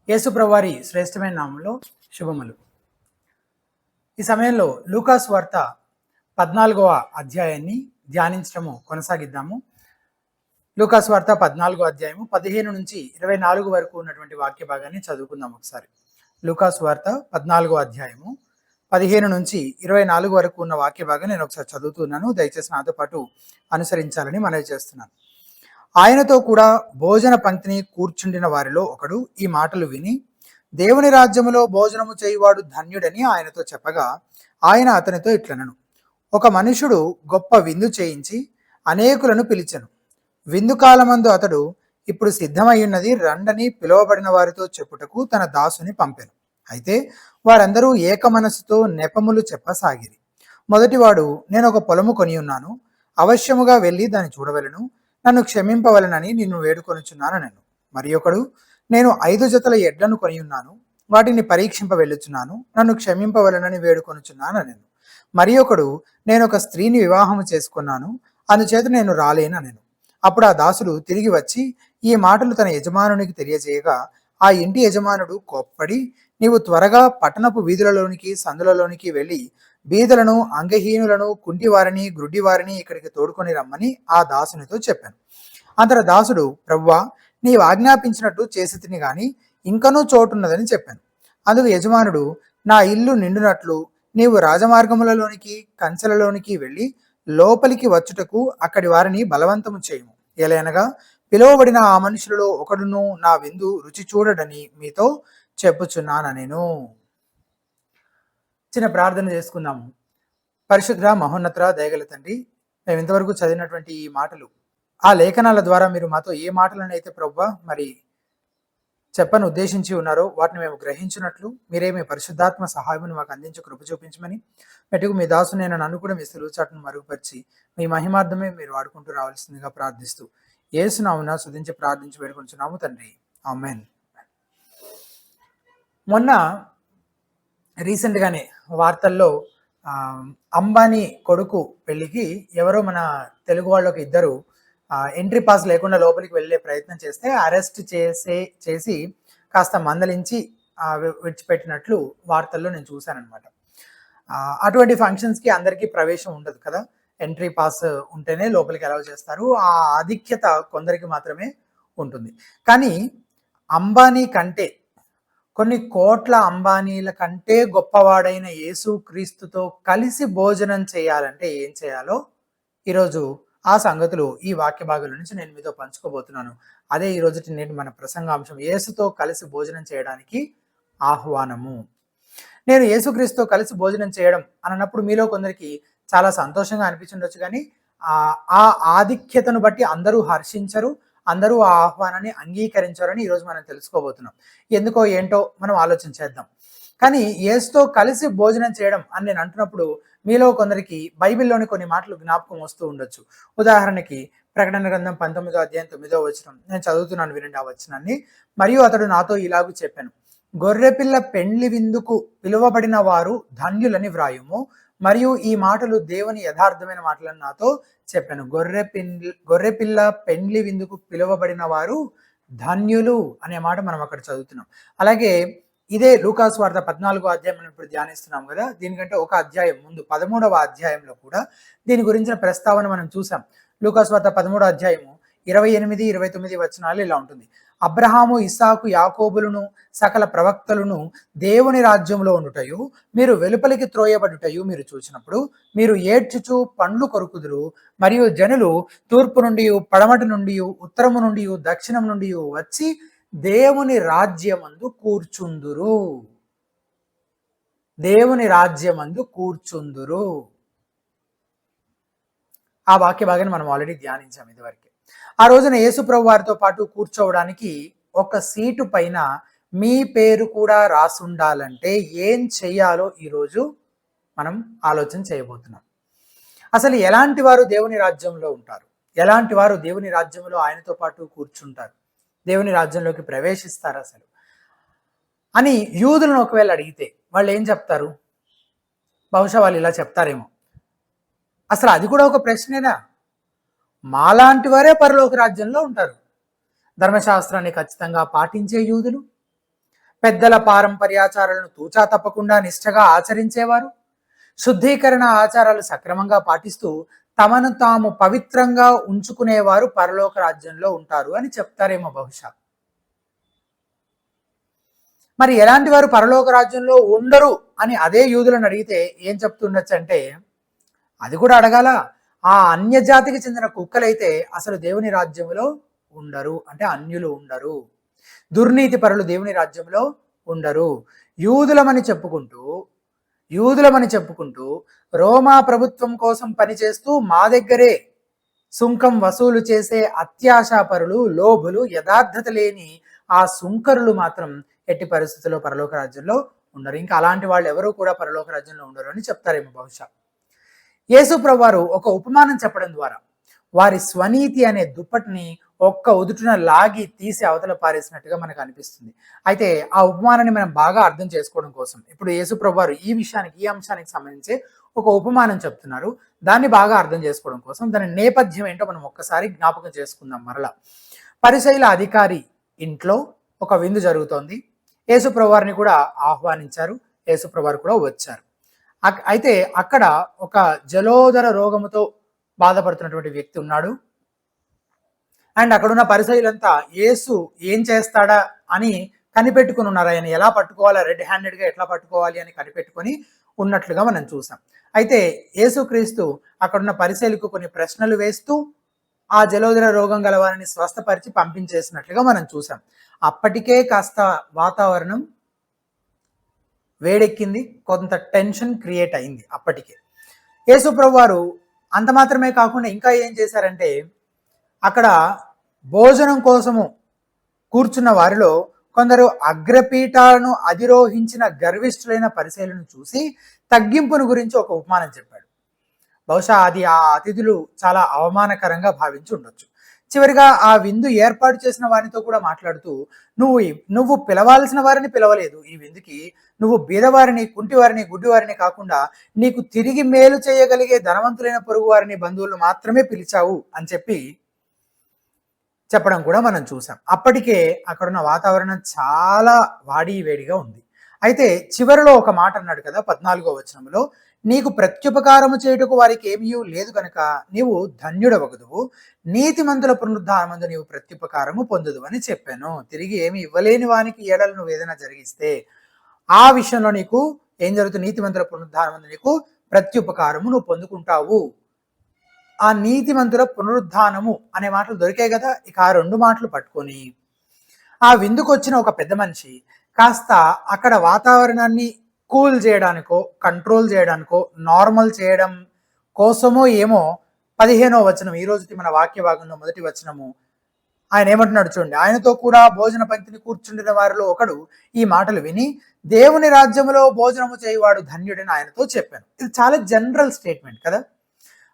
యేసు ప్రభువారి శ్రేష్టమైన నామంలో శుభములు. ఈ సమయంలో లూకాసు వార్త 14వ అధ్యాయాన్ని ధ్యానించడము కొనసాగిద్దాము. లూకాసు వార్త 14వ అధ్యాయము 15 నుంచి 24 వరకు ఉన్నటువంటి వాక్య భాగాన్ని చదువుకుందాం ఒకసారి. లూకాసు వార్త 14వ అధ్యాయము 15 నుంచి 24 వరకు ఉన్న వాక్య భాగం నేను ఒకసారి చదువుతున్నాను. దయచేసి నాతో పాటు అనుసరించాలని మనవి చేస్తున్నాను. ఆయనతో కూడా భోజన పంక్తిని కూర్చుండిన వారిలో ఒకడు ఈ మాటలు విని, దేవుని రాజ్యములో భోజనము చేయువాడు ధన్యుడని ఆయనతో చెప్పగా, ఆయన అతనితో ఇట్లనెను, ఒక మనుషుడు గొప్ప విందు చేయించి అనేకులను పిలిచెను. విందు కాలమందు అతడు, ఇప్పుడు సిద్ధమై ఉన్నది, రండని పిలువబడిన వారితో చెప్పుటకు తన దాసుని పంపెను. అయితే వారందరూ ఏక మనసుతో నెపములు చెప్పసాగిరి. మొదటివాడు, నేను ఒక పొలము కొని ఉన్నాను, అవశ్యముగా వెళ్ళి దాన్ని చూడవలెను, నన్ను క్షమింపవలనని నిన్ను వేడుకొనుచున్నాను నేను. మరి ఒకడు, నేను 5 జతల ఎడ్లను కొని ఉన్నాను, వాటిని పరీక్షింప వెళ్ళుచున్నాను, నన్ను క్షమింపవలనని వేడుకొనుచున్నాను నేను. మరి ఒకడు, నేను ఒక స్త్రీని వివాహము చేసుకున్నాను, అందుచేత నేను రాలేను నేను. అప్పుడు ఆ దాసుడు తిరిగి వచ్చి ఈ మాటలు తన యజమానునికి తెలియజేయగా, ఆ ఇంటి యజమానుడు కోప్పడి, నీవు త్వరగా పట్టణపు వీధులలోనికి సందులలోనికి వెళ్ళి బీదలను, అంగహీనులను, కుంటివారిని, గ్రుడ్డివారిని ఇక్కడికి తోడుకొని రమ్మని ఆ దాసునితో చెప్పాను. అంతట దాసుడు, ప్రభువా, నీవు ఆజ్ఞాపించినట్టు చేసి తిని గాని ఇంకనూ చోటున్నదని చెప్పాను. అందుకు యజమానుడు, నా ఇల్లు నిండునట్లు నీవు రాజమార్గములలోనికి కంచెలలోనికి వెళ్ళి లోపలికి వచ్చుటకు అక్కడి వారిని బలవంతము చేయము. ఎలయనగా పిలువబడిన ఆ మనుషులలో ఒకడును నా విందు రుచి చూడడని మీతో చెప్పుచున్నాను నేను. చిన్న ప్రార్థన చేసుకుందాము. పరిశుద్ధ మహోన్నత దయగల తండ్రి, మేము ఇంతవరకు చదివినటువంటి ఈ మాటలు, ఆ లేఖనాల ద్వారా మీరు మాతో ఏ మాటలను అయితే ప్రభువా మరి చెప్పని ఉద్దేశించి ఉన్నారో వాటిని మేము గ్రహించినట్లు మీరే మీ పరిశుద్ధాత్మ సహాయమును మాకు అందించి కృప చూపించమని, మెట్టుకు మీ దాసు నేను నన్ను కూడా మీ సులువుచాటును మరుగుపరిచి మీ మహిమార్థమే మీరు వాడుకుంటూ రావాల్సిందిగా ప్రార్థిస్తూ యేసు నామమున స్తుతించి ప్రార్థించి వేడుకొంచున్నాము తండ్రి, ఆమేన్. మొన్న రీసెంట్గానే వార్తల్లో అంబానీ కొడుకు పెళ్లికి ఎవరో మన తెలుగు వాళ్ళకి ఇద్దరు ఎంట్రీ పాస్ లేకుండా లోపలికి వెళ్ళే ప్రయత్నం చేస్తే అరెస్ట్ చేసి కాస్త మందలించి విడిచిపెట్టినట్లు వార్తల్లో నేను చూశానన్నమాట. అటువంటి ఫంక్షన్స్కి అందరికీ ప్రవేశం ఉండదు కదా, ఎంట్రీ పాస్ ఉంటేనే లోపలికి అలౌ చేస్తారు. ఆ ఆధిక్యత కొందరికి మాత్రమే ఉంటుంది. కానీ అంబానీ కంటే, కొన్ని కోట్ల అంబానీల కంటే గొప్పవాడైన యేసు క్రీస్తుతో కలిసి భోజనం చేయాలంటే ఏం చేయాలో ఈరోజు ఆ సంగతులు ఈ వాక్య భాగాల నుంచి నేను మీతో పంచుకోబోతున్నాను. అదే ఈరోజు నేటి మన ప్రసంగాంశం, యేసుతో కలిసి భోజనం చేయడానికి ఆహ్వానము. నేను యేసుక్రీస్తుతో కలిసి భోజనం చేయడం అన్నప్పుడు మీలో కొందరికి చాలా సంతోషంగా అనిపించుండొచ్చు, కానీ ఆ ఆధిక్యతను బట్టి అందరూ హర్షించరు, అందరూ ఆ ఆహ్వానాన్ని అంగీకరించారని ఈరోజు మనం తెలుసుకోబోతున్నాం. ఎందుకో ఏంటో మనం ఆలోచించేద్దాం. కానీ యేసుతో కలిసి భోజనం చేయడం అని నేను అంటున్నప్పుడు మీలో కొందరికి బైబిల్లోని కొన్ని మాటలు జ్ఞాపకం వస్తూ ఉండొచ్చు. ఉదాహరణకి ప్రకటన గ్రంథం 19వ అధ్యాయం 9వ వచనం నేను చదువుతున్నాను, వినండి ఆ వచనాన్ని. మరియు అతడు నాతో ఇలాగూ చెప్పాను, గొర్రెపిల్ల పెండ్లి విందుకు పిలువబడిన వారు ధన్యులని వ్రాయుము. మరియు ఈ మాటలు దేవుని యథార్థమైన మాటలను నాతో చెప్పాను. గొర్రెపిల్ల పెండ్లి విందుకు పిలువబడిన వారు ధన్యులు అనే మాట మనం అక్కడ చదువుతున్నాం. అలాగే ఇదే లూకాసు వార్త 14వ అధ్యాయం మనం ఇప్పుడు ధ్యానిస్తున్నాం కదా, దీనికంటే ఒక అధ్యాయం ముందు 13వ అధ్యాయంలో కూడా దీని గురించిన ప్రస్తావన మనం చూసాం. లూకాసు వార్త 13వ అధ్యాయము 28, 29 వచనాలు ఇలా ఉంటుంది. అబ్రహాము, ఇస్సాకు, యాకోబులను సకల ప్రవక్తలను దేవుని రాజ్యంలో ఉండుటయు మీరు వెలుపలికి త్రోయబడుటయు మీరు చూసినప్పుడు మీరు ఏడ్చుచు పండ్లు కొరుకుదురు. మరియు జనులు తూర్పు నుండి, పడమటి నుండి, ఉత్తరము నుండి, దక్షిణం నుండి వచ్చి దేవుని రాజ్యమందు కూర్చుందురు. దేవుని రాజ్యమందు కూర్చుందురు. ఆ వాక్య భాగాన్ని మనం ఆల్రెడీ ధ్యానించాం ఇదివరకే. ఆ రోజున యేసు ప్రభు వారితో పాటు కూర్చోవడానికి ఒక సీటు పైన మీ పేరు కూడా రాసుండాలంటే ఏం చెయ్యాలో ఈరోజు మనం ఆలోచన చేయబోతున్నాం. అసలు ఎలాంటి వారు దేవుని రాజ్యంలో ఉంటారు, ఎలాంటి వారు దేవుని రాజ్యంలో ఆయనతో పాటు కూర్చుంటారు, దేవుని రాజ్యంలోకి ప్రవేశిస్తారు అసలు అని యూదులను ఒకవేళ అడిగితే వాళ్ళు ఏం చెప్తారు? బహుశా వాళ్ళు ఇలా చెప్తారేమో, అసలు అది కూడా ఒక ప్రశ్నేనా? మాలాంటి వారే పరలోక రాజ్యంలో ఉంటారు. ధర్మశాస్త్రాన్ని ఖచ్చితంగా పాటించే యూదులు, పెద్దల పారంపర్యాచారాలను తూచా తప్పకుండా నిష్ఠగా ఆచరించేవారు, శుద్ధీకరణ ఆచారాలు సక్రమంగా పాటిస్తూ తమను తాము పవిత్రంగా ఉంచుకునేవారు పరలోక రాజ్యంలో ఉంటారు అని చెప్తారేమో బహుశా. మరి ఎలాంటి వారు పరలోక రాజ్యంలో ఉండరు అని అదే యూదులను అడిగితే ఏం చెప్తుండొచ్చు అంటే, అది కూడా అడగాల. ఆ అన్యజాతికి చెందిన కుక్కలైతే అసలు దేవుని రాజ్యంలో ఉండరు, అంటే అన్యులు ఉండరు, దుర్నీతి పరులు దేవుని రాజ్యంలో ఉండరు. యూదులమని చెప్పుకుంటూ యూదులమని చెప్పుకుంటూ రోమా ప్రభుత్వం కోసం పనిచేస్తూ మా దగ్గరే సుంకం వసూలు చేసే అత్యాశాపరులు, లోభులు, యథార్థత లేని ఆ సుంకరులు మాత్రం ఎట్టి పరిస్థితుల్లో పరలోక రాజ్యంలో ఉండరు. ఇంకా అలాంటి వాళ్ళు ఎవరు కూడా పరలోక రాజ్యంలో ఉండరు అని చెప్తారేమో బహుశా. యేసు ప్రభువారు ఒక ఉపమానం చెప్పడం ద్వారా వారి స్వనీతి అనే దుప్పటిని ఒక్క ఉదుటున లాగి తీసి అవతల పారేసినట్టుగా మనకు అనిపిస్తుంది. అయితే ఆ ఉపమానాన్ని మనం బాగా అర్థం చేసుకోవడం కోసం ఇప్పుడు యేసు ప్రభువారు ఈ అంశానికి సంబంధించి ఒక ఉపమానం చెప్తున్నారు. దాన్ని బాగా అర్థం చేసుకోవడం కోసం దాని నేపథ్యం ఏంటో మనం ఒక్కసారి జ్ఞాపకం చేసుకుందాం. మరలా పరిసయ్యుల అధికారి ఇంట్లో ఒక విందు జరుగుతోంది. యేసు ప్రభువారిని కూడా ఆహ్వానించారు, యేసు ప్రభువారు కూడా వచ్చారు. అయితే అక్కడ ఒక జలోదర రోగముతో బాధపడుతున్నటువంటి వ్యక్తి ఉన్నాడు. అండ్ అక్కడున్న పరిసయ్యులంతా యేసు ఏం చేస్తాడా అని కనిపెట్టుకుని ఉన్నారు. ఆయన ఎలా పట్టుకోవాలా, రెడ్ హ్యాండెడ్గా ఎట్లా పట్టుకోవాలి అని కనిపెట్టుకొని ఉన్నట్లుగా మనం చూసాం. అయితే యేసుక్రీస్తు అక్కడున్న పరిసయ్యులకు కొన్ని ప్రశ్నలు వేస్తూ ఆ జలోదర రోగం గల వారిని స్వస్థపరిచి పంపించేసినట్లుగా మనం చూసాం. అప్పటికే కాస్త వాతావరణం వేడెక్కింది, కొంత టెన్షన్ క్రియేట్ అయింది అప్పటికే. యేసు ప్రభువారు అంత మాత్రమే కాకుండా ఇంకా ఏం చేశారంటే, అక్కడ భోజనం కోసము కూర్చున్న వారిలో కొందరు అగ్రపీఠాలను అధిరోహించిన గర్విష్ఠులైన పరిశీలనను చూసి తగ్గింపును గురించి ఒక ఉపమానం చెప్పాడు. బహుశా అది ఆ అతిథులు చాలా అవమానకరంగా భావించి ఉండొచ్చు. చివరిగా ఆ విందు ఏర్పాటు చేసిన వారితో కూడా మాట్లాడుతూ, నువ్వు పిలవాల్సిన వారిని పిలవలేదు ఈ విందుకి, నువ్వు బీదవారిని, కుంటివారిని, గుడ్డివారిని కాకుండా నీకు తిరిగి మేలు చేయగలిగే ధనవంతులైన పొరుగు వారిని, బంధువులను మాత్రమే పిలిచావు అని చెప్పడం కూడా మనం చూసాం. అప్పటికే అక్కడున్న వాతావరణం చాలా వాడి వేడిగా ఉంది. అయితే చివరిలో ఒక మాట అన్నాడు కదా 14వ వచనంలో, నీకు ప్రత్యుపకారము చేయుటకు వారికి ఏమీ లేదు కనుక నీవు ధన్యుడవగదువు, నీతిమంతుల పునరుద్ధానమందు నీవు ప్రత్యుపకారము పొందుదు అని చెప్పాను. తిరిగి ఏమి ఇవ్వలేని వానికి ఏడలు నువ్వు ఏదైనా జరిగిస్తే ఆ విషయంలో నీకు ఏం జరుగుతుంది, నీతిమంతుల పునరుద్ధానమందు నీకు ప్రత్యుపకారము నువ్వు పొందుకుంటావు. ఆ నీతిమంతుల పునరుద్ధానము అనే మాటలు దొరికాయి కదా. ఇక ఆ రెండు మాటలు పట్టుకొని ఆ విందుకు వచ్చిన ఒక పెద్ద మనిషి కాస్త అక్కడ వాతావరణాన్ని కూల్ చేయడానికో, కంట్రోల్ చేయడానికో, నార్మల్ చేయడం కోసమో ఏమో 15వ వచనం, ఈ రోజుకి మన వాక్య భాగంలో మొదటి వచనము, ఆయన ఏమంటున్నాడు చూడండి, ఆయనతో కూడా భోజన పంక్తిని కూర్చుండిన వారిలో ఒకడు ఈ మాటలు విని దేవుని రాజ్యములో భోజనము చేయవాడు ధన్యుడని ఆయనతో చెప్పాను. ఇది చాలా జనరల్ స్టేట్మెంట్ కదా.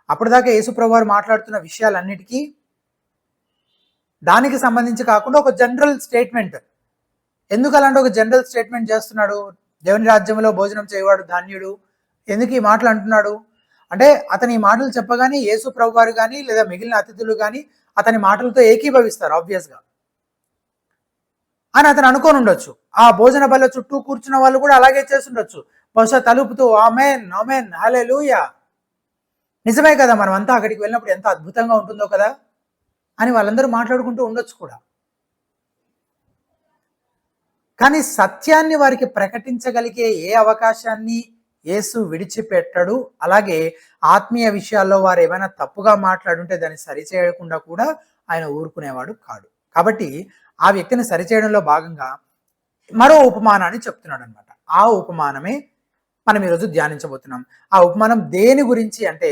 అప్పుడు దాకా యేసుప్రభు వారు మాట్లాడుతున్న విషయాలన్నిటికీ దానికి సంబంధించి కాకుండా ఒక జనరల్ స్టేట్మెంట్. ఎందుకు అలాంటి ఒక జనరల్ స్టేట్మెంట్ చేస్తున్నాడు? దేవుని రాజ్యంలో భోజనం చేయవాడు ధన్యుడు, ఎందుకు ఈ మాటలు అంటున్నాడు అంటే, అతని ఈ మాటలు చెప్పగానే యేసు ప్రభు వారు కానీ లేదా మిగిలిన అతిథులు కానీ అతని మాటలతో ఏకీభవిస్తారు ఆబ్వియస్గా అని అతను అనుకోని ఉండొచ్చు. ఆ భోజన బల్ల చుట్టూ కూర్చున్న వాళ్ళు కూడా అలాగే చేస్తుండొచ్చు, బహుశా తలుపుతూ ఆమెన్ ఆమెన్ హల్లెలూయా, నిజమే కదా, మనం అంతా అక్కడికి వెళ్ళినప్పుడు ఎంత అద్భుతంగా ఉంటుందో కదా అని వాళ్ళందరూ మాట్లాడుకుంటూ ఉండొచ్చు కూడా. కానీ సత్యాన్ని వారికి ప్రకటించగలిగే ఏ అవకాశాన్ని యేసు విడిచిపెట్టడు. అలాగే ఆత్మీయ విషయాల్లో వారు ఏమైనా తప్పుగా మాట్లాడుంటే దాన్ని సరిచేయకుండా కూడా ఆయన ఊరుకునేవాడు కాడు. కాబట్టి ఆ వ్యక్తిని సరిచేయడంలో భాగంగా మరో ఉపమానాన్ని చెప్తున్నాడు అనమాట. ఆ ఉపమానమే మనం ఈరోజు ధ్యానించబోతున్నాం. ఆ ఉపమానం దేని గురించి అంటే,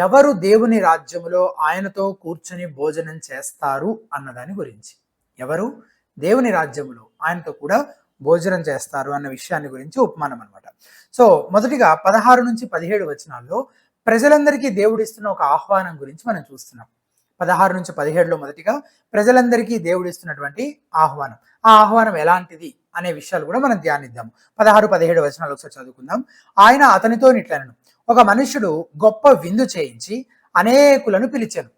ఎవరు దేవుని రాజ్యములో ఆయనతో కూర్చొని భోజనం చేస్తారు అన్నదాని గురించి. ఎవరు దేవుని రాజ్యములో ఆయనతో కూడా భోజనం చేస్తారు అన్న విషయాన్ని గురించి ఉపమానం అనమాట. సో మొదటిగా 16 నుంచి 17 వచనాల్లో ప్రజలందరికీ దేవుడిస్తున్న ఒక ఆహ్వానం గురించి మనం చూస్తున్నాం. 16 నుంచి 17లో మొదటిగా ప్రజలందరికీ దేవుడిస్తున్నటువంటి ఆహ్వానం. ఆ ఆహ్వానం ఎలాంటిది అనే విషయాలు కూడా మనం ధ్యానిద్దాం. 16-17 వచనాలు ఒకసారి చదువుకుందాం. ఆయన అతనితో ఇట్లనెను, ఒక మనుష్యుడు గొప్ప విందు చేయించి అనేకులను పిలిచెను.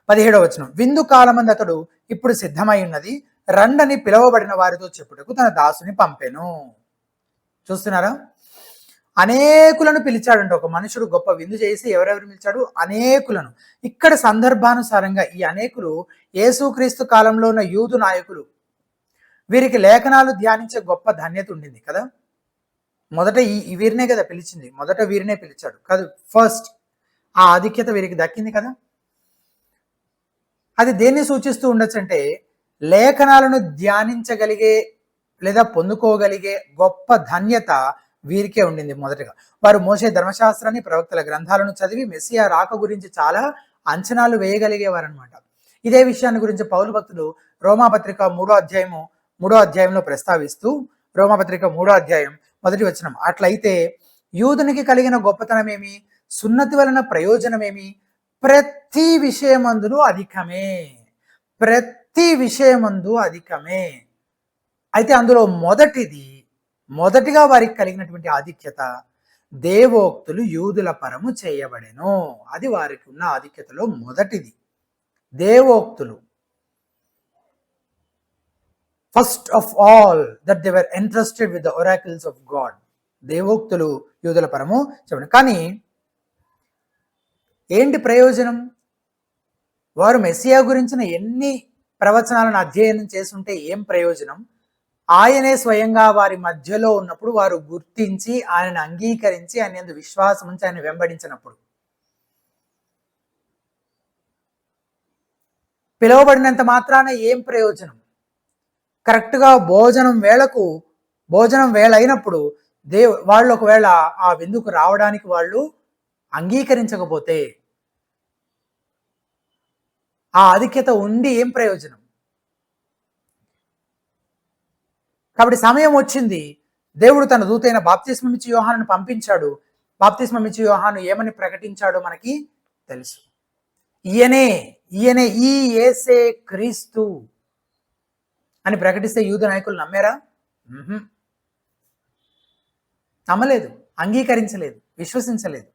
17వ వచనం, విందు కాలమందు అతడు ఇప్పుడు సిద్ధమై ఉన్నది, రండని పిలువబడిన వారితో చెప్పుటకు తన దాసుని పంపెను. చూస్తున్నారా? అనేకులను పిలిచాడంట. ఒక మనుషుడు గొప్ప విందు చేసి ఎవరెవరు పిలిచాడు? అనేకులను. ఇక్కడ సందర్భానుసారంగా ఈ అనేకులు యేసుక్రీస్తు కాలంలో ఉన్న యూదు నాయకులు. వీరికి లేఖనాలు ధ్యానించే గొప్ప ధన్యత ఉండింది కదా. మొదట వీరినే కదా పిలిచింది, మొదట వీరినే పిలిచాడు కాదు, ఫస్ట్ ఆ ఆధిక్యత వీరికి దక్కింది కదా. అది దేన్ని సూచిస్తూ ఉండొచ్చు అంటే లేఖనాలను ధ్యానించగలిగే లేదా పొందుకోగలిగే గొప్ప ధన్యత వీరికే ఉండింది. మొదటగా వారు మోషే ధర్మశాస్త్రాన్ని, ప్రవక్తల గ్రంథాలను చదివి మెస్సియా రాక గురించి చాలా అంచనాలు వేయగలిగేవారు అనమాట. ఇదే విషయాన్ని గురించి పౌలు భక్తుడు రోమాపత్రిక 3వ అధ్యాయంలో ప్రస్తావిస్తూ, రోమాపత్రిక 3వ అధ్యాయం 1వ వచనం, అట్లయితే యూదునికి కలిగిన గొప్పతనమేమి, సున్నతి వలన ప్రయోజనమేమి? ప్రతి విషయమందును అధికమే, ప్రతి విషయమందు అధికమే. అయితే అందులో మొదటిగా వారికి కలిగినటువంటి ఆధిక్యత, దేవోక్తులు యూదుల పరము చేయబడెను. అది వారికి ఉన్న ఆధిక్యతలో మొదటిది. దేవోక్తులు, first of all that they were entrusted with the oracles of God. దేవోక్తులు యూదుల పరము చేయబడెను. కానీ ఏంటి ప్రయోజనం? వారు మెస్సియా గురించిన ఎన్ని ప్రవచనాలను అధ్యయనం చేస్తుంటే ఏం ప్రయోజనం? ఆయనే స్వయంగా వారి మధ్యలో ఉన్నప్పుడు వారు గుర్తించి ఆయనను అంగీకరించి ఆయన విశ్వాసం ఉంచి ఆయన వెంబడించినప్పుడు. పిలువబడినంత మాత్రాన ఏం ప్రయోజనం? కరెక్ట్గా భోజనం వేళ అయినప్పుడు వాళ్ళు ఒకవేళ ఆ విందుకు రావడానికి వాళ్ళు అంగీకరించకపోతే ఆ ఆధిక్యత ఉండి ఏం ప్రయోజనం? కాబట్టి సమయం వచ్చింది, దేవుడు తన దూతైన బాప్తిస్మం ఇచ్చి యోహానును పంపించాడు. బాప్తిస్మం ఇచ్చి యోహాను ఏమని ప్రకటించాడో మనకి తెలుసు. ఈయనే ఈ యేసే క్రీస్తు అని ప్రకటిస్తే యూదు నాయకులు నమ్మారా? నమ్మలేదు, అంగీకరించలేదు, విశ్వసించలేదు.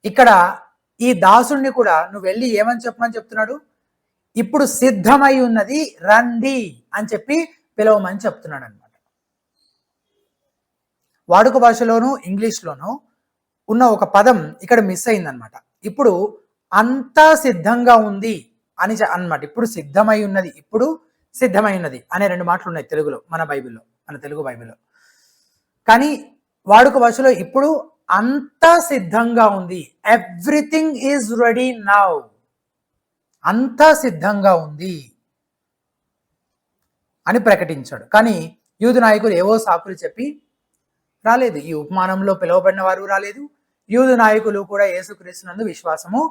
ఇక్కడ ఈ దాసుడిని కూడా నువ్వు వెళ్ళి ఏమని చెప్పమని చెప్తున్నాడు? ఇప్పుడు సిద్ధమై ఉన్నది, రండి అని చెప్పి పిలవమని చెప్తున్నాడు అనమాట. వాడుక భాషలోను ఇంగ్లీష్లోను ఉన్న ఒక పదం ఇక్కడ మిస్ అయిందనమాట. ఇప్పుడు అంతా సిద్ధంగా ఉంది అని అన్నమాట. ఇప్పుడు సిద్ధమై ఉన్నది, ఇప్పుడు సిద్ధమై ఉన్నది అనే 2 మాటలు ఉన్నాయి తెలుగులో, మన తెలుగు బైబిల్లో. కానీ వాడుక భాషలో ఇప్పుడు అంతా సిద్ధంగా ఉంది, ఎవ్రీథింగ్ ఈజ్ రెడీ నౌ, అంతా సిద్ధంగా ఉంది అని ప్రకటించాడు. కానీ యూదు నాయకులు ఏవో సాకులు చెప్పి రాలేదు. ఈ ఉపమానంలో పిలువబడిన వారు రాలేదు, యూదు నాయకులు కూడా యేసుక్రీస్తునందు విశ్వాసము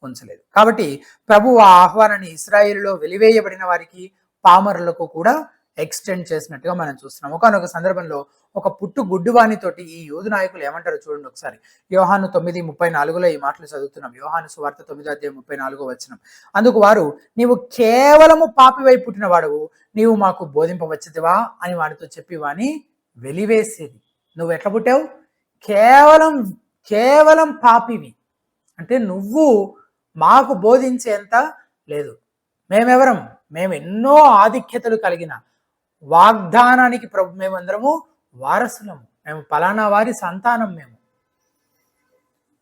ఉంచలేదు. కాబట్టి ప్రభువు ఆ ఆహ్వానాన్ని ఇశ్రాయేలులో వెలివేయబడిన వారికి, పామరులకు కూడా ఎక్స్టెండ్ చేసినట్టుగా మనం చూస్తున్నాం. ఒకనొక సందర్భంలో ఒక పుట్టు గుడ్డివానితోటి ఈ యూదు నాయకులు ఏమంటారో చూడండి ఒకసారి. యోహాను 9:34 ఈ మాటలు చదువుతున్నాం. యోహాను సువార్త 9:34 వచనం. అందుకు వారు, నీవు కేవలము పాపివై పుట్టిన వాడవు, నీవు మాకు బోధింపవచ్చదివా అని వాడితో చెప్పి వాని వెలివేసేది. నువ్వు ఎట్లా పుట్టావు? కేవలం పాపివి, అంటే నువ్వు మాకు బోధించేంత లేదు. మేమెవరం? మేము ఎన్నో ఆధిక్యతలు కలిగిన వాగ్దానానికి మేమందరము వారసులము, మేము పలానా వారి సంతానం, మేము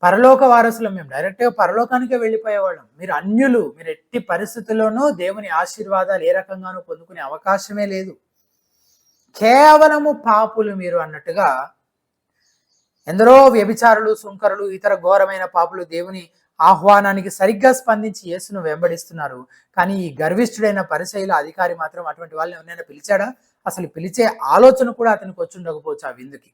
పరలోక వారసులం, మేము డైరెక్ట్గా పరలోకానికే వెళ్ళిపోయేవాళ్ళం. మీరు అన్యులు, మీరు ఎట్టి పరిస్థితుల్లోనూ దేవుని ఆశీర్వాదాలు ఏ రకంగానూ పొందుకునే అవకాశమే లేదు, కేవలము పాపులు మీరు అన్నట్టుగా ఎందరో వ్యభిచారులు, సుంకరులు, ఇతర ఘోరమైన పాపులు దేవుని ఆహ్వానానికి సరిగ్గా స్పందించి యేసును వెంబడిస్తున్నారు. కానీ ఈ గర్విష్ఠుడైన పరిసయ్యుల అధికారి మాత్రం అటువంటి వాళ్ళని ఎవరైనా పిలిచాడా? అసలు పిలిచే ఆలోచన కూడా అతనికి వచ్చి ఉండకపోవచ్చు ఆ విందుకి.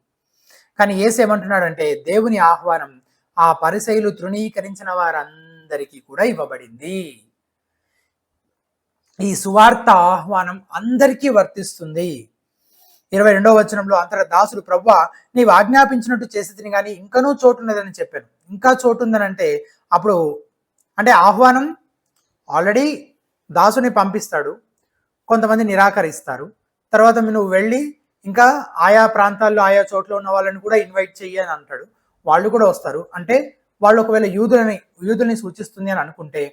కానీ యేసు ఏమంటున్నాడంటే దేవుని ఆహ్వానం ఆ పరిసయ్యులు తృణీకరించిన వారందరికీ కూడా ఇవ్వబడింది. ఈ సువార్త ఆహ్వానం అందరికీ వర్తిస్తుంది. 22వ వచనంలో అంతటా దాసుడు, ప్రభువా నీవు ఆజ్ఞాపించినట్టు చేసి తిని కానీ ఇంకనూ చోటు ఉన్నదని చెప్పాను. ఇంకా చోటు ఉందని అప్పుడు అంటే ఆహ్వానం ఆల్రెడీ దాసుని పంపిస్తాడు, కొంతమంది నిరాకరిస్తారు. తర్వాత నువ్వు వెళ్ళి ఇంకా ఆయా ప్రాంతాల్లో ఆయా చోట్ల ఉన్న వాళ్ళని కూడా ఇన్వైట్ చెయ్యి అని అంటాడు. వాళ్ళు కూడా వస్తారు. అంటే వాళ్ళు ఒకవేళ యూదుల్ని సూచిస్తుంది అని అనుకుంటే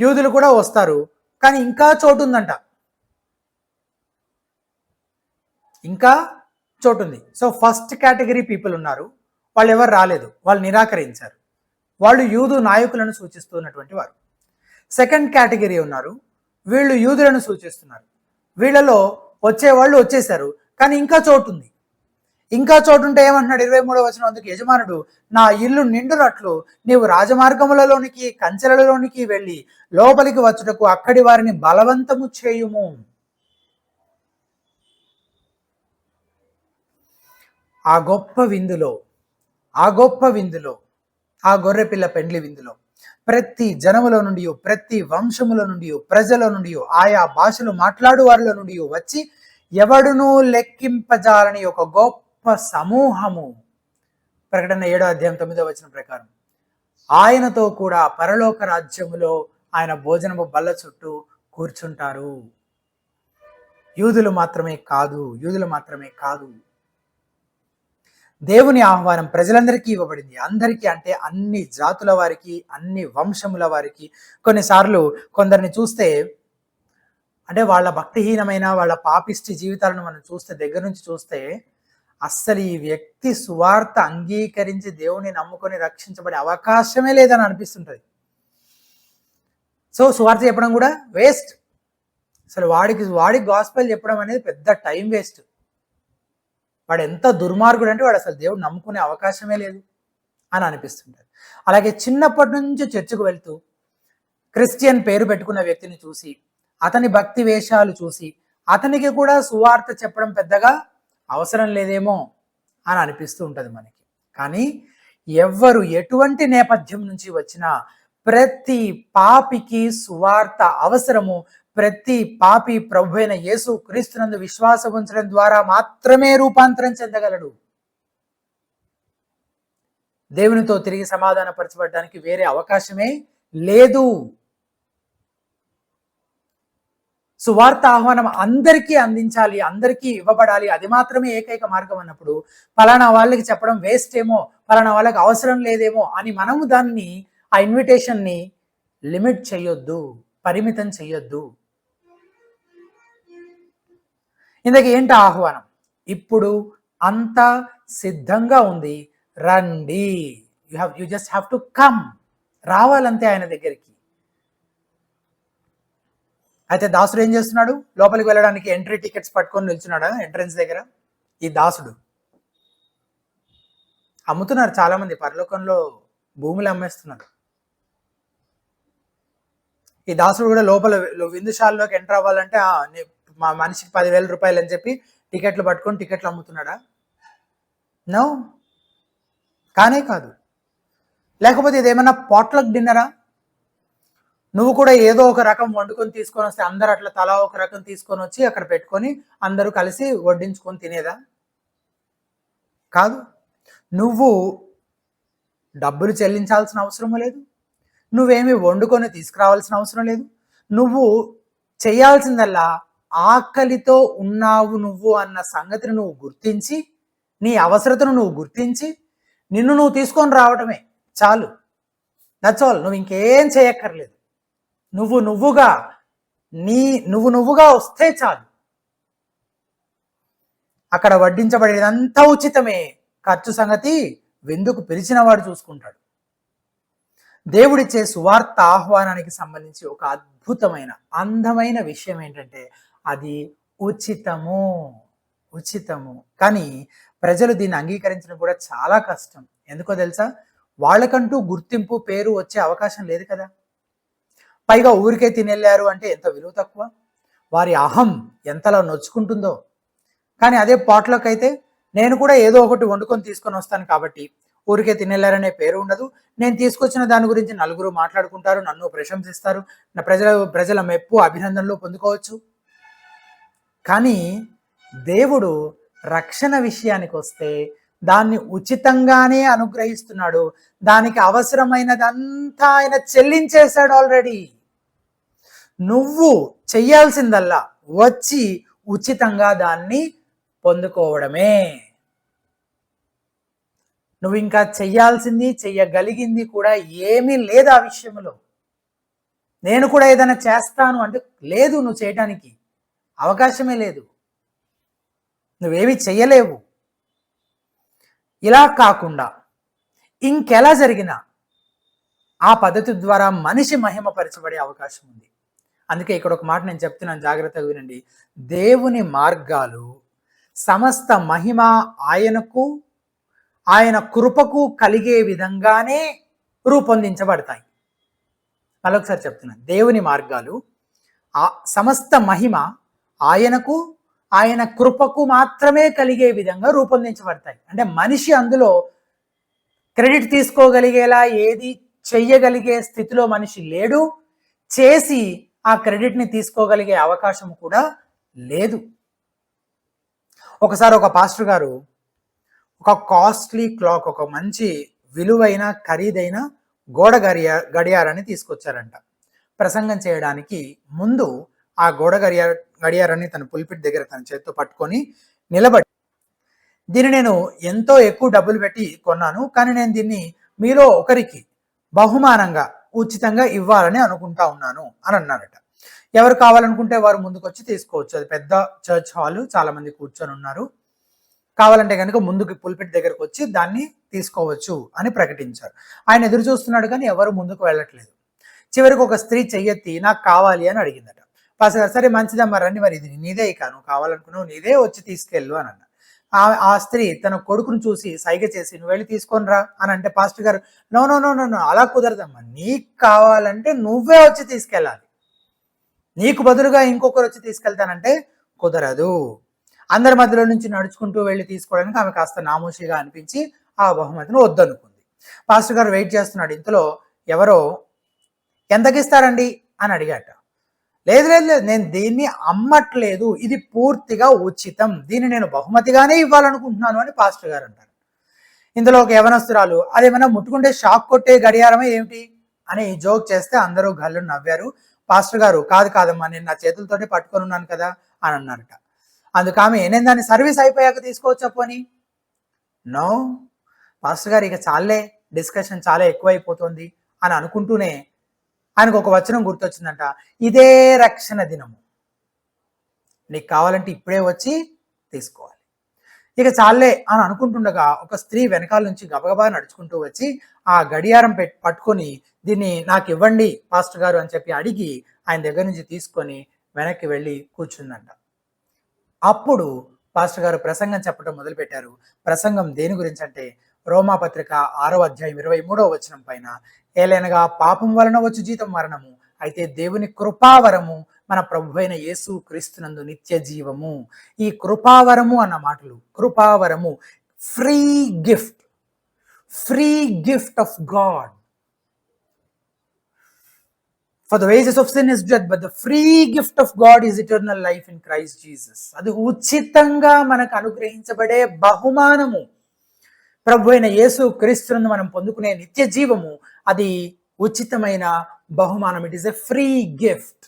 యూదులు కూడా వస్తారు, కానీ ఇంకా చోటు ఉందంట, ఇంకా చోటు ఉంది. సో ఫస్ట్ కేటగిరీ పీపుల్ ఉన్నారు, వాళ్ళు ఎవరు రాలేదు, వాళ్ళు నిరాకరించారు. వాళ్ళు యూదు నాయకులను సూచిస్తున్నటువంటి వారు. సెకండ్ కేటగిరీ ఉన్నారు, వీళ్ళు యూదులను సూచిస్తున్నారు. వీళ్ళలో వచ్చేవాళ్ళు వచ్చేసారు, కానీ ఇంకా చోటు ఉంది. ఇంకా చోటు ఉంటే ఏమంటున్నాడు 23వ వచనం, అందుకు యజమానుడు, నా ఇల్లు నిండునట్లు నీవు రాజమార్గములలోనికి కంచెలలోనికి వెళ్ళి లోపలికి వచ్చుటకు అక్కడి వారిని బలవంతము చేయుము. ఆ గొప్ప విందులో ఆ గొర్రెపిల్ల పెండ్లి విందులో ప్రతి జనములో నుండి, ప్రతి వంశముల నుండి, ప్రజల నుండి, ఆయా భాషలు మాట్లాడు వారిలో నుండి వచ్చి ఎవడునూ లెక్కింపజాలని ఒక గొప్ప సమూహము, ప్రకటన 7వ అధ్యాయం 9వ వచనం ప్రకారం, ఆయనతో కూడా పరలోక రాజ్యములో ఆయన భోజనము బల్ల చుట్టూ కూర్చుంటారు. యూదులు మాత్రమే కాదు, దేవుని ఆహ్వానం ప్రజలందరికీ ఇవ్వబడింది. అందరికీ అంటే అన్ని జాతుల వారికి, అన్ని వంశముల వారికి. కొన్నిసార్లు కొందరిని చూస్తే, అంటే వాళ్ళ భక్తిహీనమైన వాళ్ళ పాపిష్టి జీవితాలను మనం చూస్తే, దగ్గర నుంచి చూస్తే, అస్సలు ఈ వ్యక్తి సువార్త అంగీకరించి దేవుని నమ్ముకొని రక్షించబడే అవకాశమే లేదని అనిపిస్తుంటది. సో సువార్త చెప్పడం కూడా వేస్ట్. అసలు వాడికి గాస్పెల్ చెప్పడం అనేది పెద్ద టైం వేస్ట్. వాడు ఎంత దుర్మార్గుడు అంటే వాడు అసలు దేవుడు నమ్ముకునే అవకాశమే లేదు అని అనిపిస్తుంటారు. అలాగే చిన్నప్పటి నుంచి చర్చకు వెళ్తూ క్రిస్టియన్ పేరు పెట్టుకున్న వ్యక్తిని చూసి, అతని భక్తి వేషాలు చూసి, అతనికి కూడా సువార్త చెప్పడం పెద్దగా అవసరం లేదేమో అని అనిపిస్తూ ఉంటుంది మనకి. కానీ ఎవ్వరు ఎటువంటి నేపథ్యం నుంచి వచ్చినా ప్రతి పాపికి సువార్త అవసరము. ప్రతి పాపి ప్రభు అయిన యేసు క్రీస్తునందు విశ్వాసం ఉంచడం ద్వారా మాత్రమే రూపాంతరం చెందగలడు. దేవునితో తిరిగి సమాధానపరచబడడానికి వేరే అవకాశమే లేదు. సువార్త ఆహ్వానం అందరికీ అందించాలి, అందరికీ ఇవ్వబడాలి, అది మాత్రమే ఏకైక మార్గం అన్నప్పుడు ఫలానా వాళ్ళకి చెప్పడం వేస్ట్ ఏమో, ఫలానా వాళ్ళకి అవసరం లేదేమో అని మనము దాన్ని, ఆ ఇన్విటేషన్ని లిమిట్ చేయొద్దు, పరిమితం చేయొద్దు. ఇందుకు ఏంటి ఆహ్వానం? ఇప్పుడు అంతా సిద్ధంగా ఉంది, రండి. You just have to come, రావాలంతే ఆయన దగ్గరికి. అయితే దాసుడు ఏం చేస్తున్నాడు? లోపలికి వెళ్ళడానికి ఎంట్రీ టికెట్స్ పట్టుకొని నిల్చున్నాడా ఎంట్రన్స్ దగ్గర? ఈ దాసుడు అమ్ముతున్నారు, చాలా మంది పరలోకంలో భూములు అమ్మేస్తున్నారు. ఈ దాసుడు కూడా లోపల విందుశాలలోకి ఎంటర్ అవ్వాలంటే మా మనిషికి 10,000 రూపాయలు అని చెప్పి టికెట్లు పట్టుకొని టికెట్లు అమ్ముతున్నాడా? నో, కానే కాదు. లేకపోతే ఇదేమన్నా పాట్లక్ డిన్నరా? నువ్వు కూడా ఏదో ఒక రకం వండుకొని తీసుకొని వస్తే అందరు అట్లా తలా ఒక రకం తీసుకొని వచ్చి అక్కడ పెట్టుకొని అందరూ కలిసి వడ్డించుకొని తినేదా? కాదు. నువ్వు డబ్బులు చెల్లించాల్సిన అవసరం లేదు, నువ్వేమి వండుకొని తీసుకురావాల్సిన అవసరం లేదు. నువ్వు చేయాల్సిందల్లా ఆకలితో ఉన్నావు నువ్వు అన్న సంగతిని నువ్వు గుర్తించి, నీ అవసరతను నువ్వు గుర్తించి నిన్ను నువ్వు తీసుకొని రావటమే చాలు. That's all. నువ్వు ఇంకేం చేయక్కర్లేదు. నువ్వు నువ్వుగా వస్తే చాలు. అక్కడ వడ్డించబడేదంతా ఉచితమే, ఖర్చు సంగతి విందుకు పిలిచిన వాడు చూసుకుంటాడు. దేవుడిచ్చే సువార్త ఆహ్వానానికి సంబంధించి ఒక అద్భుతమైన అందమైన విషయం ఏంటంటే అది ఉచితము. కానీ ప్రజలు దీన్ని అంగీకరించడం కూడా చాలా కష్టం. ఎందుకో తెలుసా? వాళ్ళకంటూ గుర్తింపు, పేరు వచ్చే అవకాశం లేదు కదా. పైగా ఊరికే తినెళ్ళారు అంటే ఎంత విలువ తక్కువ, వారి అహం ఎంతలా నొచ్చుకుంటుందో. కానీ అదే పాట్లోకి అయితే నేను కూడా ఏదో ఒకటి వండుకొని తీసుకొని వస్తాను కాబట్టి ఊరికే తినెళ్ళారనే పేరు ఉండదు. నేను తీసుకొచ్చిన దాని గురించి నలుగురు మాట్లాడుకుంటారు, నన్ను ప్రశంసిస్తారు, నా ప్రజల మెప్పు, అభినందనలు పొందుకోవచ్చు. కానీ దేవుడు రక్షణ విషయానికి వస్తే దాన్ని ఉచితంగానే అనుగ్రహిస్తున్నాడు. దానికి అవసరమైనదంతా ఆయన చెల్లించేశాడు ఆల్రెడీ. నువ్వు చెయ్యాల్సిందల్లా వచ్చి ఉచితంగా దాన్ని పొందుకోవడమే. నువ్వు ఇంకా చెయ్యాల్సింది, చెయ్యగలిగింది కూడా ఏమీ లేదు ఆ విషయంలో. నేను కూడా ఏదైనా చేస్తాను అంటే లేదు, నువ్వు చేయటానికి అవకాశమే లేదు, నువ్వేమీ చెయ్యలేవు. ఇలా కాకుండా ఇంకెలా జరిగినా ఆ పద్ధతి ద్వారా మనిషి మహిమపరచబడే అవకాశం ఉంది. అందుకే ఇక్కడ ఒక మాట నేను చెప్తున్నాను, జాగ్రత్తగా వినండి. దేవుని మార్గాలు సమస్త మహిమ ఆయనకు, ఆయన కృపకు కలిగే విధంగానే రూపొందించబడతాయి. మరొకసారి చెప్తున్నాను, దేవుని మార్గాలు సమస్త మహిమ ఆయనకు, ఆయన కృపకు మాత్రమే కలిగే విధంగా రూపొందించబడతాయి. అంటే మనిషి అందులో క్రెడిట్ తీసుకోగలిగేలా ఏది చెయ్యగలిగే స్థితిలో మనిషి లేడు, చేసి ఆ క్రెడిట్ని తీసుకోగలిగే అవకాశం కూడా లేదు. ఒకసారి ఒక పాస్టర్ గారు ఒక కాస్ట్లీ క్లాక్, ఒక మంచి విలువైన ఖరీదైన గోడ గడియారాన్ని తీసుకొచ్చారంట. ప్రసంగం చేయడానికి ముందు ఆ గోడ గడియారాన్ని తన పుల్పిట్ దగ్గర తన చేత్తో పట్టుకొని నిలబడి, దీన్ని నేను ఎంతో ఎక్కువ డబ్బులు పెట్టి కొన్నాను, కానీ నేను దీన్ని మీలో ఒకరికి బహుమానంగా ఉచితంగా ఇవ్వాలని అనుకుంటా ఉన్నాను అని అన్నారట. ఎవరు కావాలనుకుంటే వారు ముందుకు వచ్చి తీసుకోవచ్చు. అది పెద్ద చర్చ్ హాల్, చాలా మంది కూర్చొని ఉన్నారు. కావాలంటే కనుక ముందుకు పుల్పిట్ దగ్గరకు వచ్చి దాన్ని తీసుకోవచ్చు అని ప్రకటించారు. ఆయన ఎదురు చూస్తున్నాడు కానీ ఎవరు ముందుకు వెళ్ళట్లేదు. చివరికి ఒక స్త్రీ చెయ్యెత్తి నాకు కావాలి అని అడిగిందట. సరే మంచిదమ్మా రండి, మరి ఇది నీదే, ఇక నువ్వు కావాలనుకున్నావు నీదే, వచ్చి తీసుకెళ్ళు అని అన్న. ఆ స్త్రీ తన కొడుకును చూసి సైగ చేసి నువ్వు వెళ్ళి తీసుకొని రా అని అంటే పాస్టర్ గారు నో నో నో నో అలా కుదరదమ్మా, నీకు కావాలంటే నువ్వే వచ్చి తీసుకెళ్ళాలి, నీకు బదులుగా ఇంకొకరు వచ్చి తీసుకెళ్తానంటే కుదరదు. అందరి మధ్యలో నుంచి నడుచుకుంటూ వెళ్ళి తీసుకోవడానికి ఆమె కాస్త నామోషిగా అనిపించి ఆ బహుమతిని వద్దనుకుంది. పాస్టర్ గారు వెయిట్ చేస్తున్నాడు. ఇంతలో ఎవరో ఎంతకిస్తారండి అని అడిగాట. లేదు లేదు లేదు, నేను దీన్ని అమ్మట్లేదు, ఇది పూర్తిగా ఉచితం, దీన్ని నేను బహుమతిగానే ఇవ్వాలనుకుంటున్నాను అని పాస్టర్ గారు అంటారు. ఇందులో ఒక యవనస్తురాలు అదేమన్నా ముట్టుకుంటే షాక్ కొట్టే గడియారమే ఏమిటి అని జోక్ చేస్తే అందరూ గల్లు నవ్వారు. పాస్టర్ గారు కాదమ్మా, నేను నా చేతులతోనే పట్టుకొని ఉన్నాను కదా అని అన్నారట. అందుకు ఆమె నేను దాన్ని సర్వీస్ అయిపోయాక తీసుకోవచ్చా పోని? నో పాస్టర్ గారు, ఇక చాలే, డిస్కషన్ చాలా ఎక్కువైపోతుంది అని అనుకుంటూనే ఆయనకు ఒక వచనం గుర్తొచ్చిందంట, ఇదే రక్షణ దినము, నీకు కావాలంటే ఇప్పుడే వచ్చి తీసుకోవాలి. ఇక చాలే అని అనుకుంటుండగా ఒక స్త్రీ వెనకాల నుంచి గబగబా నడుచుకుంటూ వచ్చి ఆ గడియారం పట్టుకొని దీన్ని నాకు ఇవ్వండి పాస్టర్ గారు అని చెప్పి అడిగి ఆయన దగ్గర నుంచి తీసుకొని వెనక్కి వెళ్ళి కూర్చుందంట. అప్పుడు పాస్టర్ గారు ప్రసంగం చెప్పడం మొదలుపెట్టారు. ప్రసంగం దేని గురించి అంటే రోమాపత్రిక 6వ అధ్యాయం 23వ వచనం పైన, ఏలైనగా పాపం వలన వచ్చు జీతం మరణము, అయితే దేవుని కృపావరము మన ప్రభు అయిన యేసు క్రీస్తునందు నిత్య జీవము. ఈ కృపావరము అన్న మాటలు, కృపావరము free gift of God. For the wages of sin is death, but the free gift of God is eternal life in Christ Jesus. అది ఉచితంగా మనకు అనుగ్రహించబడే బహుమానము. ప్రభు అయిన యేసు క్రీస్తును మనం పొందుకునే నిత్య జీవము, అది ఉచితమైన బహుమానం. It is a free gift.